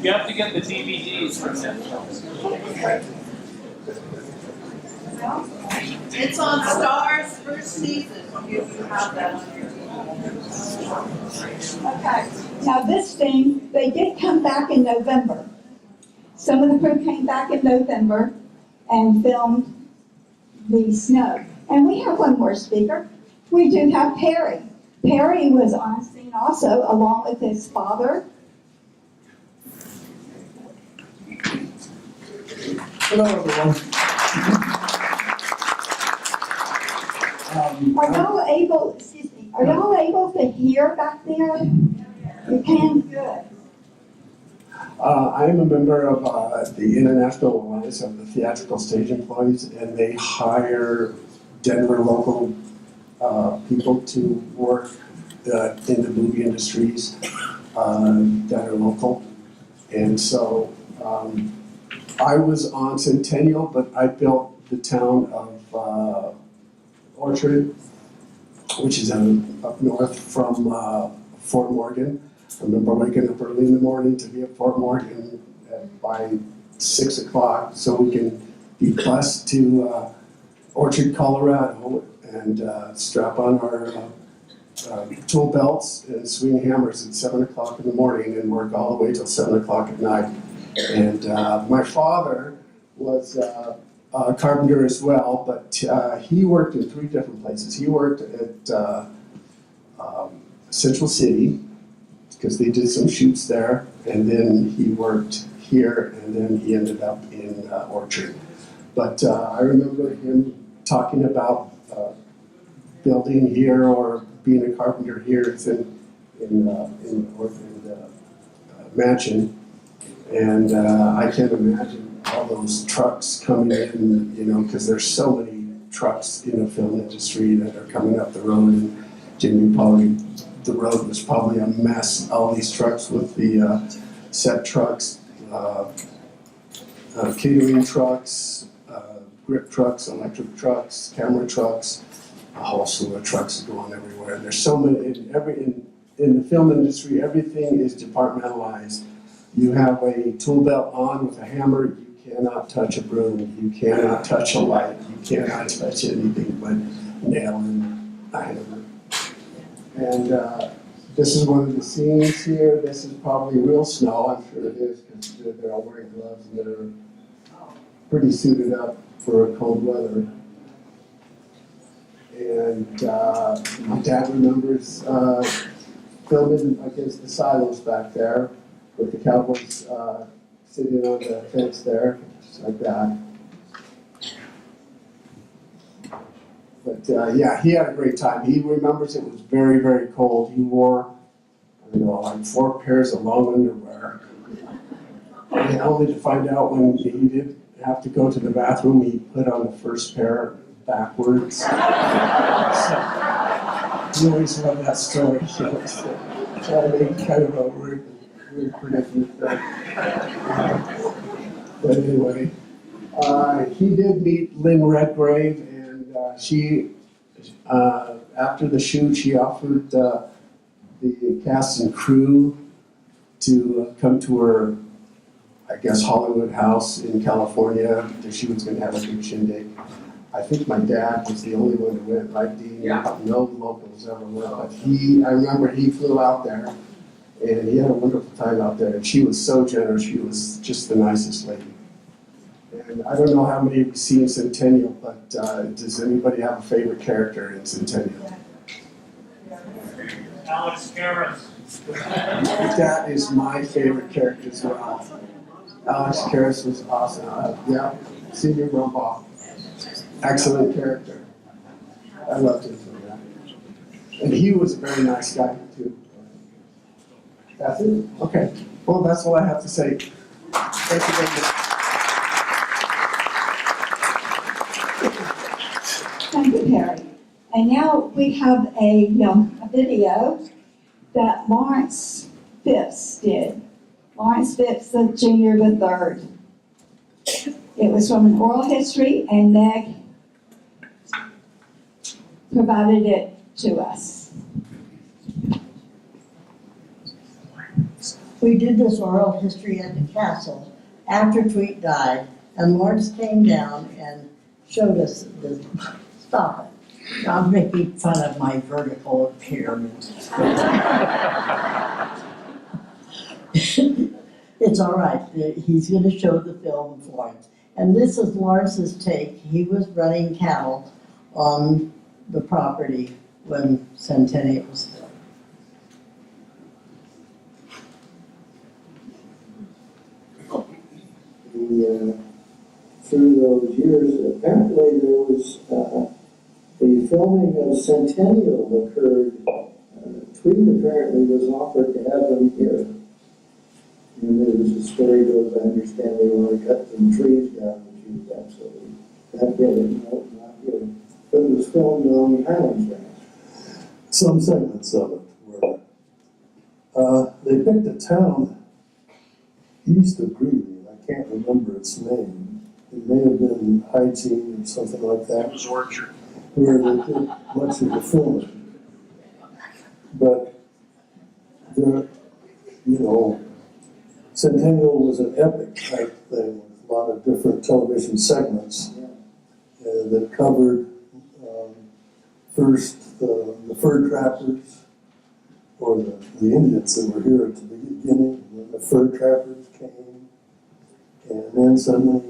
You have to get the DVDs from Centennial. It's on Star's first season, if you have that on your Okay, now this thing, they did come back in November. Some of the crew came back in November and filmed the snow. And we have one more speaker. We do have Perry. Perry was on scene also, along with his father. Hello, everyone. Are y'all able to hear back there? You can? Good. I am a member of the International Alliance of the Theatrical Stage Employees, and they hire Denver local people to work in the movie industries that are local. And so I was on Centennial, but I built the town of Orchard, which is up north from Fort Morgan. I remember waking up early in the morning to be at Fort Morgan by 6 o'clock so we can be bused to Orchard, Colorado, and strap on our tool belts and swing hammers at 7 o'clock in the morning and work all the way till 7 o'clock at night. And my father was a carpenter as well, but he worked in 3 different places. He worked at Central City, because they did some shoots there, and then he worked here, and then he ended up in Orchard. But I remember him talking about building here or being a carpenter here. It's in Orchard Mansion, and I can't imagine all those trucks coming in, you know, because there's so many trucks in the film industry that are coming up the road, and Jimmy probably. The road was probably a mess, all these trucks with the set trucks, catering trucks, grip trucks, electric trucks, camera trucks, a whole slew of trucks going everywhere. There's so many, in in the film industry, everything is departmentalized. You have a tool belt on with a hammer, you cannot touch a broom, you cannot touch a light, you cannot touch anything but nail and a hammer. And this is one of the scenes here. This is probably real snow, I'm sure it is, because they're all wearing gloves and they're pretty suited up for cold weather. And my dad remembers filming against the silos back there with the cowboys sitting on the fence there, just like that. But yeah, he had a great time. He remembers it was very, very cold. He wore, I don't know, like 4 pairs of long underwear. And only to find out when he did have to go to the bathroom, he put on the first pair backwards. So, you always love that story. So it's kind of a weird predicament there. But anyway, he did meet Lynn Redgrave, and she, after the shoot, she offered the cast and crew to come to her, I guess, Hollywood house in California. She was going to have a big shindig. I think my dad was the only one who went, right, Dean? Yeah. No locals ever went, but I remember he flew out there, and he had a wonderful time out there, and she was so generous. She was just the nicest lady. And I don't know how many have seen Centennial, but does anybody have a favorite character in Centennial? Alex Karras. That is my favorite character as well. Alex Karras was awesome. Yeah, Senior Grandpa. Excellent character. I loved him for that. And he was a very nice guy, too. That's it? Okay. Well, that's all I have to say. Thank you very much. Thank you, Perry. And now we have a video that Lawrence Phipps did. Lawrence Phipps, the junior, the third. It was from an oral history, and Meg provided it to us. We did this oral history at the castle after Tweet died, and Lawrence came down and showed us the, stop it. I'm making fun of my vertical pyramid. It's all right, he's gonna show the film of Lawrence. And this is Lawrence's take. He was running cattle on the property when Centennial was built. Through those years, apparently there was the filming of Centennial occurred. Tweed apparently was offered to have them here. And there was a story goes, I understand they want to cut some trees down, which he was absolutely not getting, no, not here. But it was filmed on Highlands Ranch. Some segments of it were. They picked a town east of Greeley. I can't remember its name. It may have been Hygiene or something like that. It was Orchard. Where they did much of the filming. But there, you know, Centennial was an epic type thing with a lot of different television segments that covered first the fur trappers, or the Indians that were here at the beginning, and then the fur trappers came, and then suddenly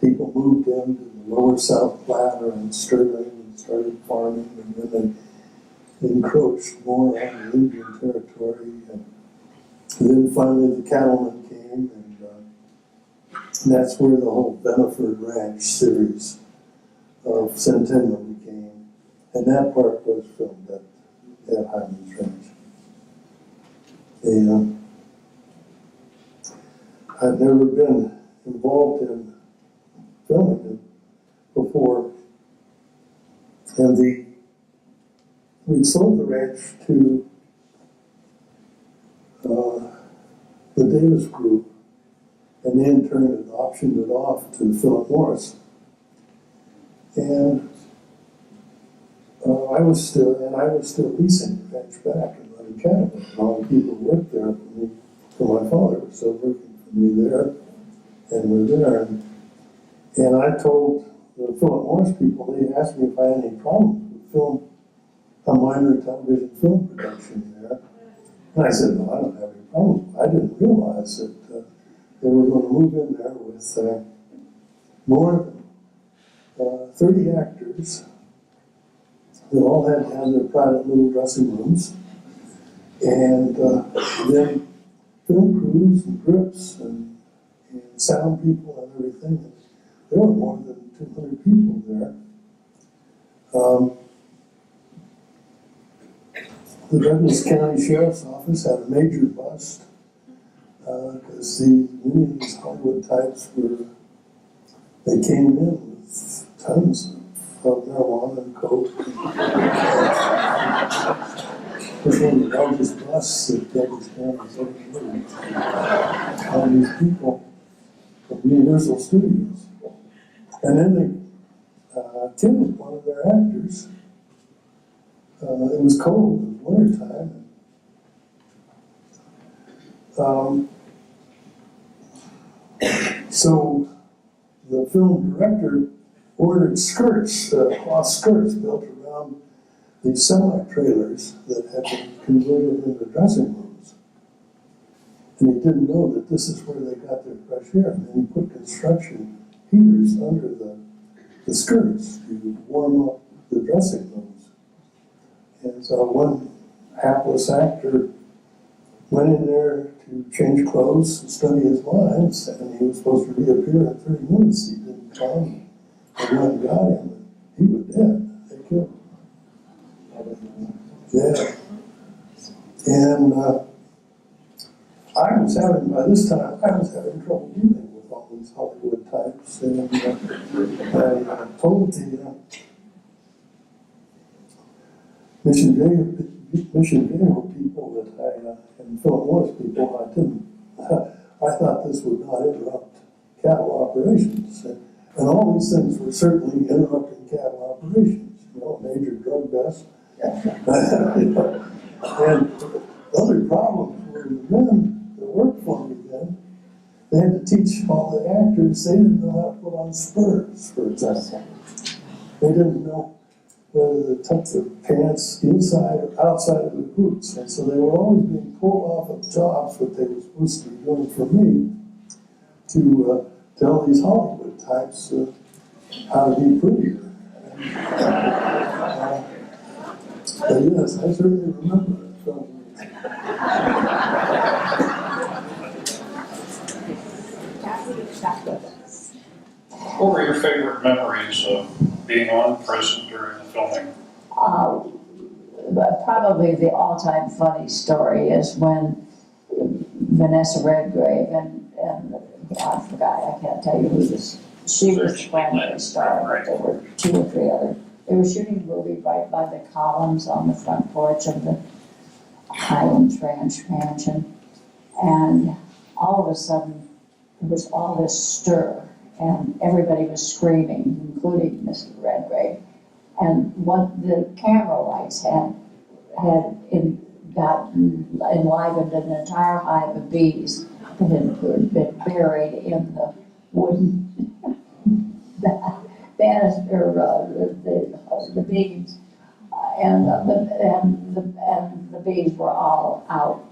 people moved into the lower South Platte around Sterling and started farming, and then they encroached more on the Indian territory. And then finally the cattlemen came, and that's where the whole Beneford Ranch series of Centennial became. And that part was filmed at Highlands Ranch. And I'd never been involved in filming it before. And we sold the ranch to the Davis Group, and they in turn had optioned it off to Philip Morris. And I was still leasing the ranch back, and the academy. And all the people who worked there for my father were still working for me there, and were there. And I told the Philip Morris people, they asked me if I had any problems with a minor television film production there. And I said, no, I don't have any problems. I didn't realize that they were going to move in there with more than 30 actors that all had to have their private little dressing rooms. And then film crews and grips and sound people and everything. There were more than 200 people there. The Douglas County Sheriff's Office had a major bust because many of these Hollywood types they came in with tons of marijuana and coke. It was one of the largest busts that Douglas County has ever made. All these people from Universal Studios. And then they killed one of their actors. It was cold, it was wintertime. So the film director ordered skirts, cloth skirts built around these semi-trailers that had been converted into dressing rooms. And he didn't know that this is where they got their fresh air. And then he put construction heaters under the skirts to warm up the dressing rooms. And so one hapless actor went in there to change clothes and study his lines, and he was supposed to reappear in 30 minutes. He didn't come. They went and got him, and he was dead. They killed him. Yeah. And by this time, I was having trouble dealing with all these Hollywood types, and I told the Mission Viejo people and Philip Morris people, I thought this would not interrupt cattle operations. And all these things were certainly interrupting cattle operations, major drug bust. And other problems were the men that worked for me then. They had to teach all the actors, they didn't know how to put on spurs, for example. They didn't know whether to tuck their pants inside or outside of the boots. And so they were always being pulled off of jobs that they were supposed to be doing for me to tell these Hollywood types how to be prettier. But yes, I certainly remember that film. What were your favorite memories of being on present during the filming? Probably the all-time funny story is when Vanessa Redgrave and I forgot, I can't tell you who this, she was the primary star, but there were 2 or 3 other. They were shooting a movie right by the columns on the front porch of the Highlands Ranch mansion. And all of a sudden, there was all this stir, and everybody was screaming, including Mrs. Redgrave. And what the camera lights had enlivened an entire hive of bees that had been buried in the wooden banister, the beams, and the bees were all out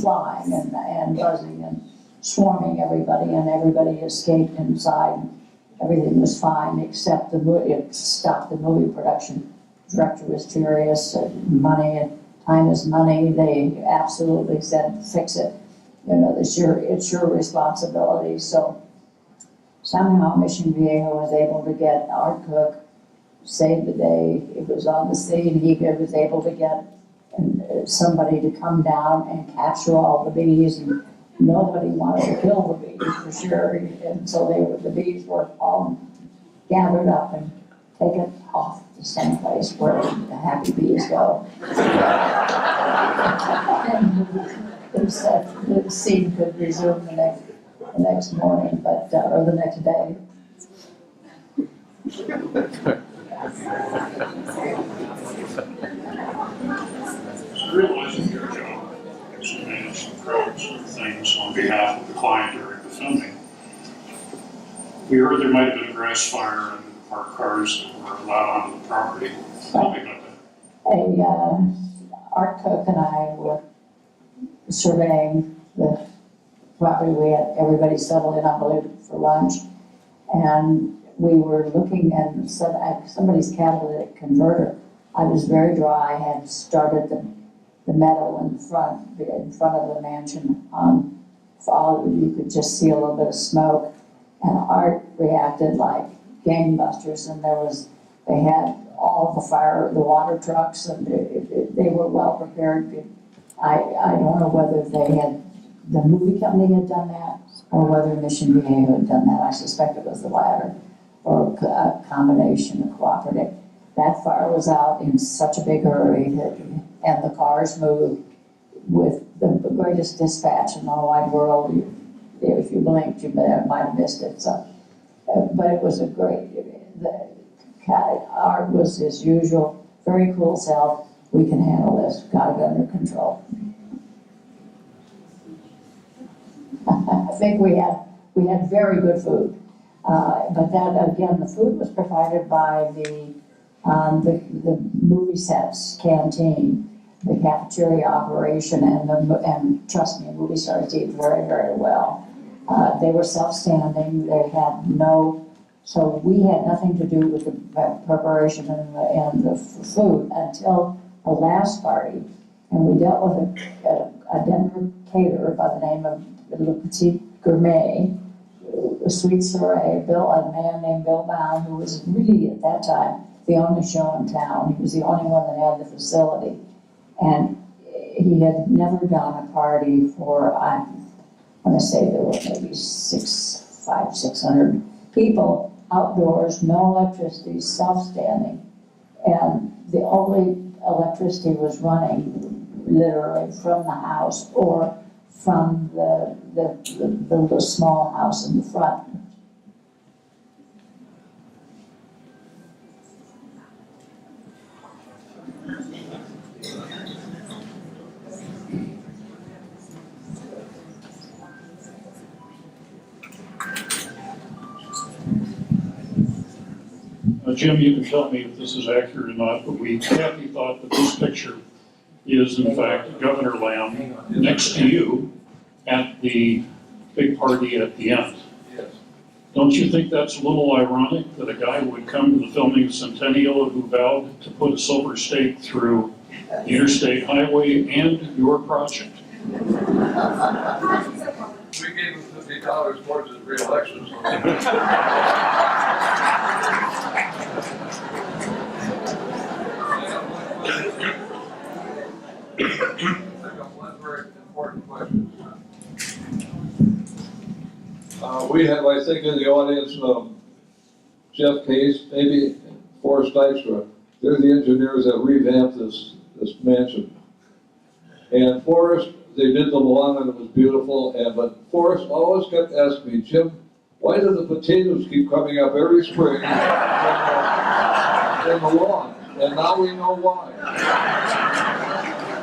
flying and buzzing and swarming everybody, and everybody escaped inside. Everything was fine except the movie. It stopped the movie production. The director was furious. Money and time is money. They absolutely said, "Fix it. It's your responsibility." So somehow Mission Viejo was able to get our cook, saved the day. It was on the scene. He was able to get somebody to come down and capture all the bees, and nobody wanted to kill the bees for sure. And so the bees were all gathered up and taken off to some place where the happy bees go. And the scene could resume the next morning, or the next day. It's really manage the crowds and things on behalf of the client during the filming. We heard there might have been a grass fire and parked cars that were allowed onto the property. Tell me about that. Art Cook and I were surveying the property. We had everybody settled in, I believe, for lunch. And we were looking at somebody's catalytic converter. I was very dry, I had started the meadow in front of the mansion. You could just see a little bit of smoke. And Art reacted like gangbusters, and they had all the water trucks, and they were well prepared. I don't know whether the movie company had done that, or whether Mission VA had done that. I suspect it was the latter, or a combination of cooperative. That fire was out in such a big hurry and the cars moved with the greatest dispatch in the wide world. If you blinked, you might have missed it. So, but it was Art was, as usual, very cool self. We can handle this, got it under control. I think we had very good food. But that, again, the food was provided by the movie sets canteen, the cafeteria operation, and trust me, movie stars eat very, very well. They were self-standing, so we had nothing to do with the preparation and the food until the last party. And we dealt with a Denver caterer by the name of Le Petit Gourmet, a sweet soiree, a man named Bill Bound, who was really at that time the only show in town. He was the only one that had the facility. And he had never done a party for, I want to say there were maybe 600 people outdoors, no electricity, self-standing. And the only electricity was running literally from the house or from the small house in the front. Jim, you can tell me if this is accurate or not, but Kathy thought that this picture is in fact Governor Lamb next to you at the big party at the end. Yes. Don't you think that's a little ironic that a guy would come to the filming of Centennial who vowed to put a silver stake through the interstate highway and your project? We gave him $50 towards his reelection. One very important question. We have, I think, in the audience, Jeff Case, maybe Forrest Dykstra. They're the engineers that revamped this mansion. And Forrest, they did the lawn and it was beautiful. But Forrest always kept asking me, Jim, why do the potatoes keep coming up every spring in the lawn? And now we know why.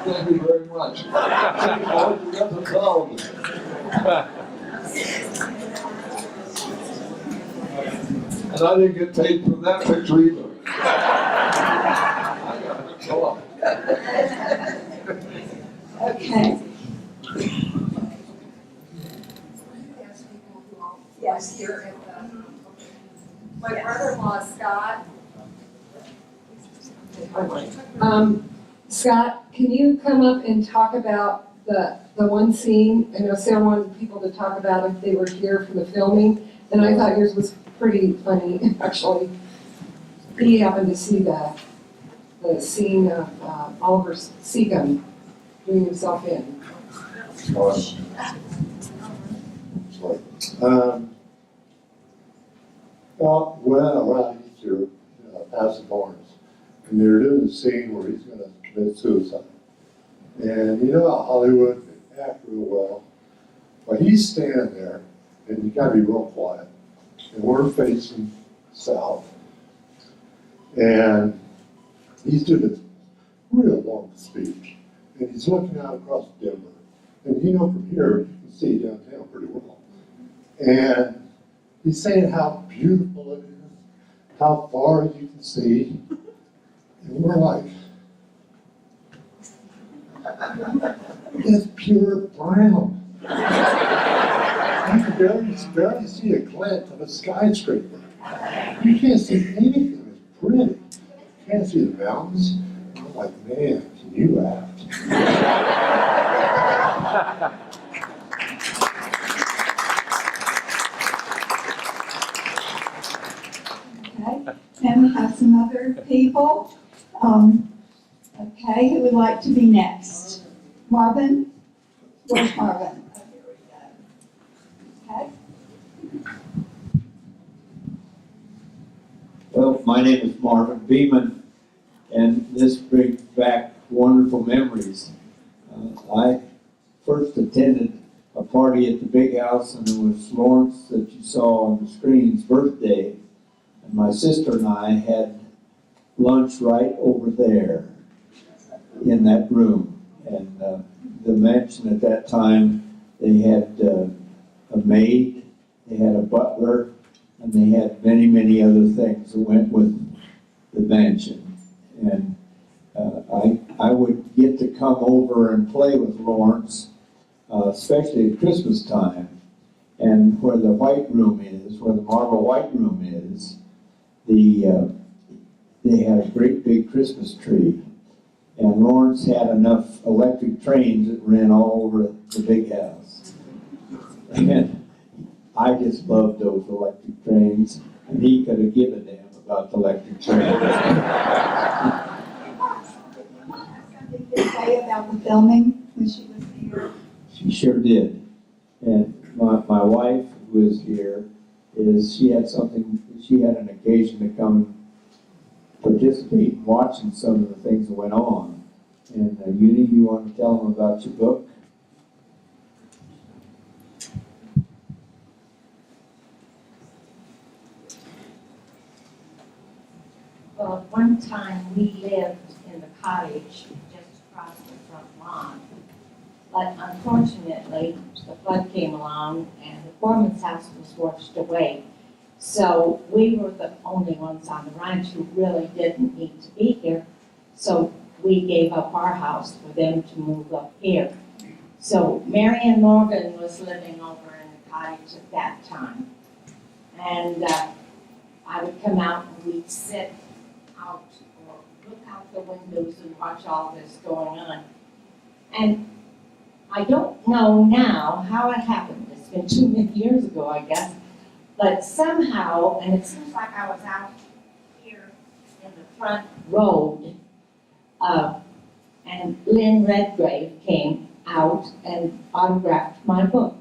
Thank you very much. I hope you got the sound. And I didn't get paid for that picture either. I got to go up. Okay. Yes, here at my brother-in-law, Scott. Scott, can you come up and talk about the one scene? I know Sarah wanted people to talk about if they were here for the filming, and I thought yours was pretty funny, actually. He happened to see the scene of Oliver Seacom doing himself in. Well, went around Easter, past the barns, and they're doing the scene where he's gonna commit suicide. And you know how Hollywood, they act real well. But he's standing there, and you gotta be real quiet. And we're facing south. And he's doing a real long speech. And he's looking out across Denver. and you know from here, you can see downtown pretty well. And he's saying how beautiful it is, how far you can see, and we're like, it's pure brown. You can barely see a glint of a skyscraper. You can't see anything that's pretty. You can't see the mountains. I'm like, man, can you act? Okay, and we have some other people. Okay, who would like to be next? Marvin? Where's Marvin? Oh, here we go. Okay. Well, my name is Marvin Beeman, and this brings back wonderful memories. I first attended a party at the big house, and it was Lawrence that you saw on the screen's birthday. And my sister and I had lunch right over there in that room. And the mansion at that time, they had a maid, they had a butler, and they had many, many other things that went with the mansion. And I would get to come over and play with Lawrence, especially at Christmas time. And where the white room is, where the marble white room is, they had a great big Christmas tree. And Lawrence had enough electric trains that ran all over the big house. And I just loved those electric trains, and he could have given a damn about the electric trains. Something to say about the filming when she was here? She sure did. And my wife, who is here, she had an occasion to come participate in watching some of the things that went on. And Uni, you want to tell them about your book? Well, one time we lived in the cottage just across the front lawn. But unfortunately, the flood came along and the foreman's house was washed away. So we were the only ones on the ranch who really didn't need to be here. So we gave up our house for them to move up here. So Marion Morgan was living over in the cottage at that time. And I would come out and we'd sit out or look out the windows and watch all this going on. And I don't know now how it happened. It's been too many years ago, I guess. But somehow, and it seems like I was out here in the front road, and Lynn Redgrave came out and autographed my book.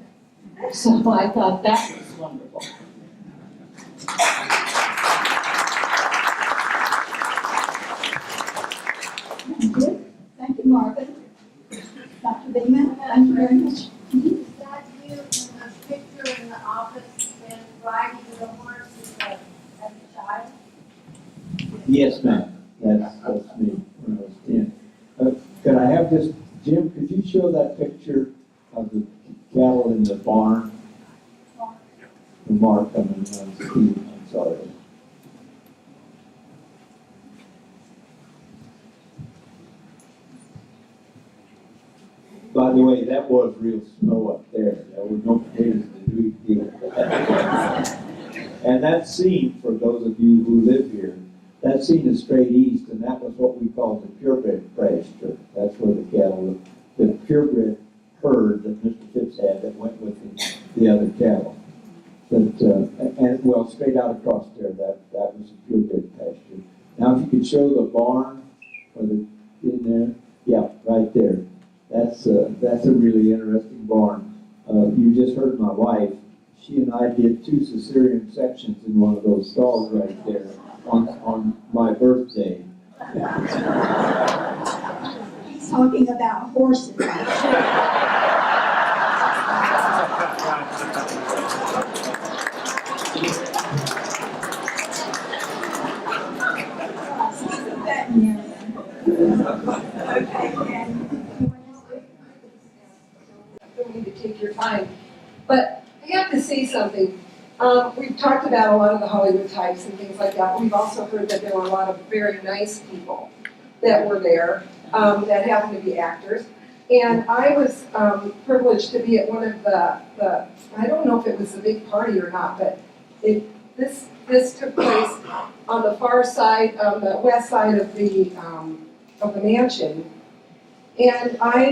So I thought that was wonderful. Thank you. Thank you, Marvin. Dr. Beeman, thank you very much. Is that you in a picture in the office and riding the horse as a child? Yes, ma'am. That's me when I was 10. Could I have this, Jim, could you show that picture of the cattle in the barn? The mark coming on the screen, I'm sorry. By the way, that was real snow up there. There were no potatoes to do with that. And that scene, for those of you who live here, that scene is straight east, and that was what we called the purebred pasture. That's where the cattle, the purebred herd that Mr. Phipps had that went with the other cattle. But, and well, straight out across there, that was a purebred pasture. Now, if you could show the barn, or in there, yeah, right there. That's a really interesting barn. You just heard my wife. She and I did 2 cesarean sections in one of those stalls right there on my birthday. He's talking about horses. don't need to take your time. But I have to say something. We've talked about a lot of the Hollywood types and things like that, but we've also heard that there were a lot of very nice people that were there, that happened to be actors. And I was privileged to be at one of the I don't know if it was a big party or not, but this took place on the far side, on the west side of the mansion. And I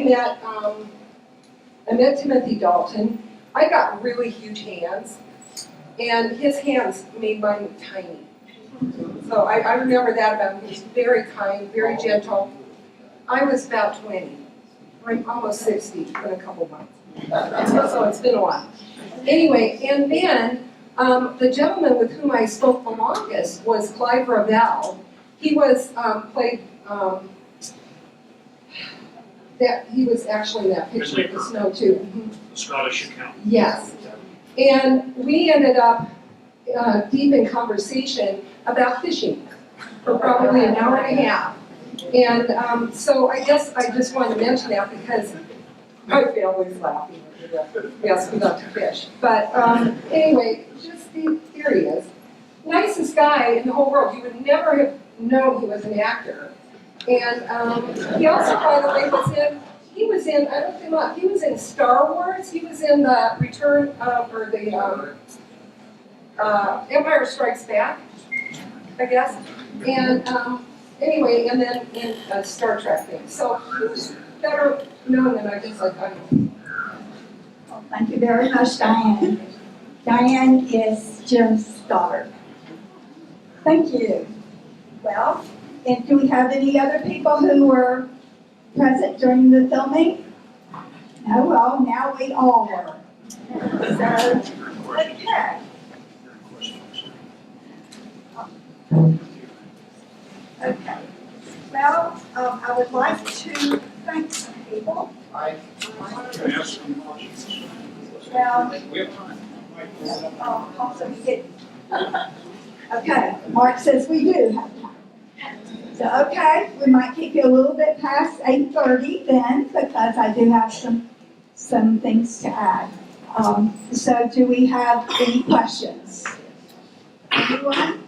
met Timothy Dalton. I got really huge hands, and his hands made mine look tiny. So I remember that about him. He was very kind, very gentle. I was about 20. I'm almost 60 in a couple months. So it's been a while. Anyway, and then the gentleman with whom I spoke the longest was Clive Ravel. He was played that he was actually in that picture of the snow too. The Scottish accountant. Yes. And we ended up deep in conversation about fishing for probably an hour and a half. And so I guess I just wanted to mention that because my family's laughing. Yes, we love to fish. But anyway, just here he is. Nicest guy in the whole world. You would never have known he was an actor. And he also, by the way, he was in Star Wars. He was in the Return of, or the Empire Strikes Back, I guess. And anyway, and then in a Star Trek thing. So he was better known than I guess I know. Well, thank you very much, Diane. Diane is Jim's daughter. Thank you. Well, and do we have any other people who were present during the filming? No, well, now we all were. So, okay. Okay. Well, I would like to thank some people. Can I ask some questions? Well, We have time. also we get. Okay, Mark says we do have time. So, okay, we might keep you a little bit past 8:30 then, because I do have some things to add. So do we have any questions? Anyone?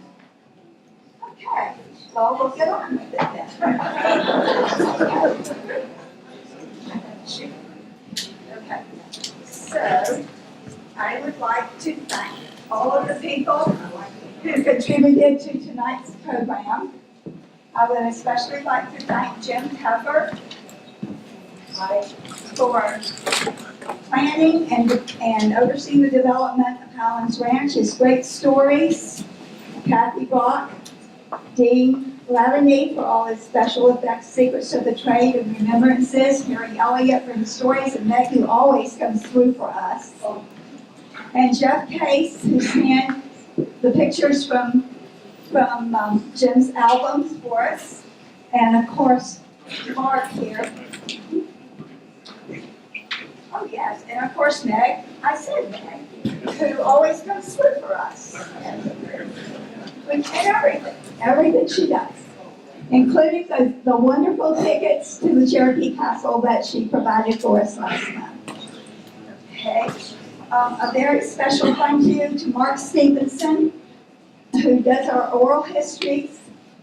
Okay, well, we'll get on with it then. Okay, so I would like to thank all of the people who contributed to tonight's program. I would especially like to thank Jim Tuffer for planning and overseeing the development of Highlands Ranch, his great stories, Kathy Brock, Dean Laverney for all his special effects, secrets of the trade and remembrances, Mary Elliott for his stories, and Meg who always comes through for us. And Jeff Case, who scanned the pictures from Jim's albums for us, and of course, Mark here. Oh yes, and of course Meg, I said Meg, who always comes through for us. And everything she does, including the wonderful tickets to the Cherokee Castle that she provided for us last month. Okay, a very special thank you to Mark Stevenson, who does our oral histories.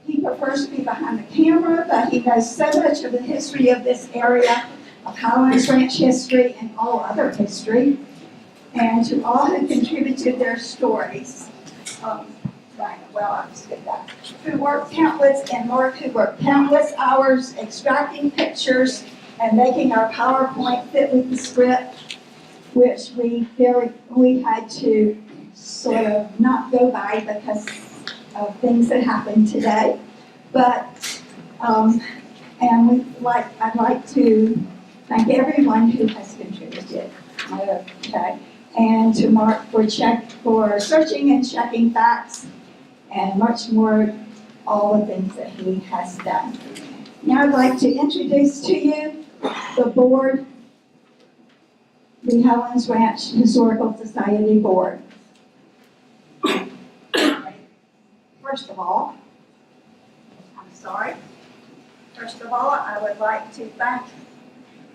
He prefers to be behind the camera, but he knows so much of the history of this area, of Highlands Ranch history and all other history. And to all who contributed their stories, who worked countless hours extracting pictures and making our PowerPoint fit with the script, which we had to sort of not go by because of things that happened today. But, I'd like to thank everyone who has contributed. Okay. And to Mark for searching and checking facts and much more, all the things that he has done. Now I'd like to introduce to you the board, the Highlands Ranch Historical Society Board. First of all, I would like to thank,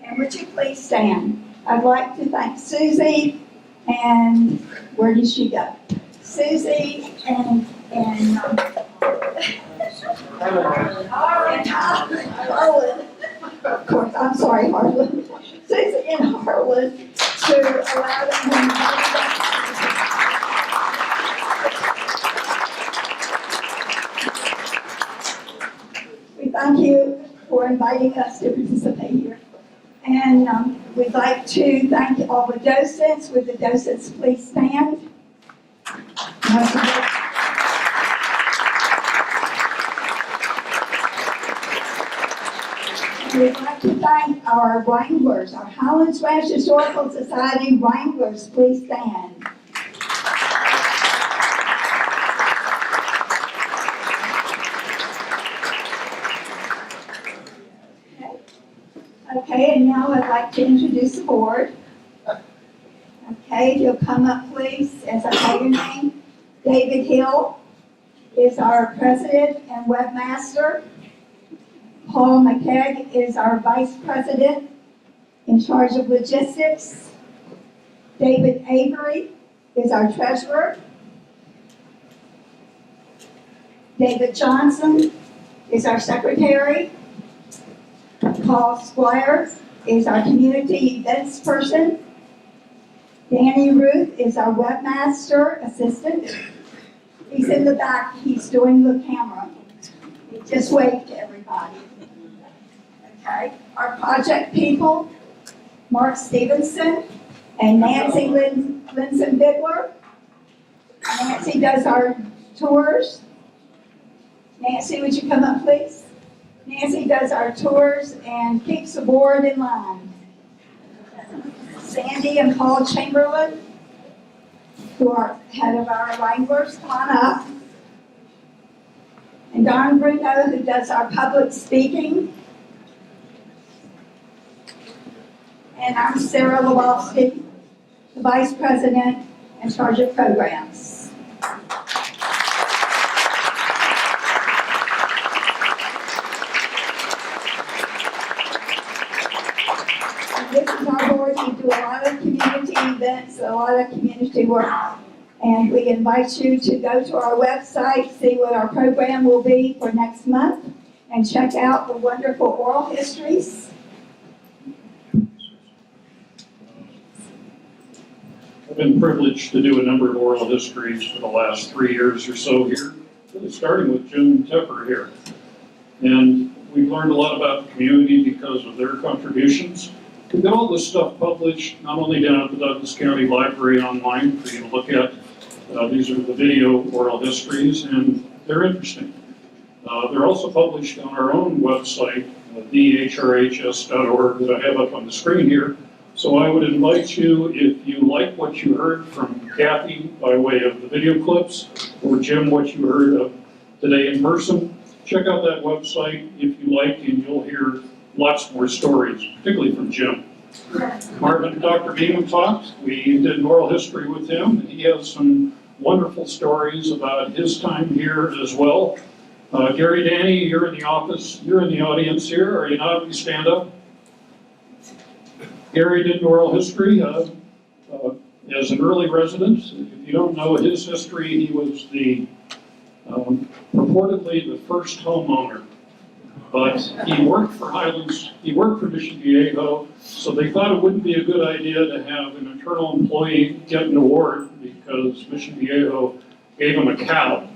and would you please stand? I'd like to thank Susie, and where did she go? Susie and Harlan. Of course, I'm sorry, Harlan. Susie and Harlan to allow them to. We thank you for inviting us to participate here. And we'd like to thank all the docents. Would the docents please stand? We'd like to thank our wranglers, our Highlands Ranch Historical Society wranglers. Please stand. Okay, and now I'd like to introduce the board. Okay, if you'll come up, please, as I call your name. David Hill is our president and webmaster. Paul McKegg is our vice president in charge of logistics. David Avery is our treasurer. David Johnson is our secretary. Paul Squire is our community events person. Danny Ruth is our webmaster assistant. He's in the back, he's doing the camera. He just waved to everybody. Okay, our project people, Mark Stevenson and Nancy Linson-Bigler. Nancy does our tours. Nancy, would you come up, please? Nancy does our tours and keeps the board in line. Sandy and Paul Chamberlain, who are head of our wranglers, come on up. And Don Bruno, who does our public speaking. And I'm Sarah Lewalski, the vice president in charge of programs. This is our board. We do a lot of community events, a lot of community work. And we invite you to go to our website, see what our program will be for next month, and check out the wonderful oral histories. I've been privileged to do a number of oral histories for the last 3 years or so here, really starting with Jim Tepper here. And we've learned a lot about the community because of their contributions. We've got all this stuff published, not only down at the Douglas County Library online for you to look at. These are the video oral histories, and they're interesting. They're also published on our own website, HRHS.org, that I have up on the screen here. So I would invite you, if you like what you heard from Kathy by way of the video clips, or Jim, what you heard of today in person, check out that website if you like, and you'll hear lots more stories, particularly from Jim. Marvin, Dr. Beeman talked. We did an oral history with him. He has some wonderful stories about his time here as well. Gary Danny, you're in the office, you're in the audience here. Are you not? You stand up. Gary did an oral history as an early resident. If you don't know his history, he was the purportedly the first homeowner. But he worked for Highlands, he worked for Mission Viejo, so they thought it wouldn't be a good idea to have an internal employee get an award because Mission Viejo gave him a cow.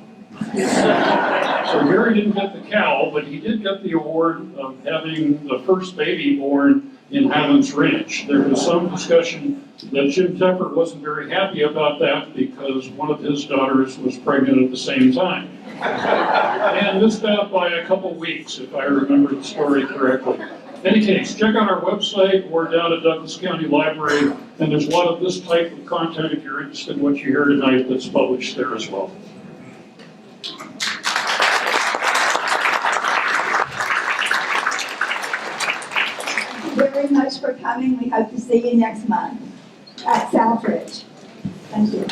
So Gary didn't get the cow, but he did get the award of having the first baby born in Highlands Ranch. There was some discussion that Jim Tepper wasn't very happy about that because one of his daughters was pregnant at the same time. And missed out by a couple weeks, if I remember the story correctly. In any case, check out our website or down at Douglas County Library, and there's a lot of this type of content, if you're interested in what you hear tonight, that's published there as well. Very much for coming. We hope to see you next month at Southridge. Thank you.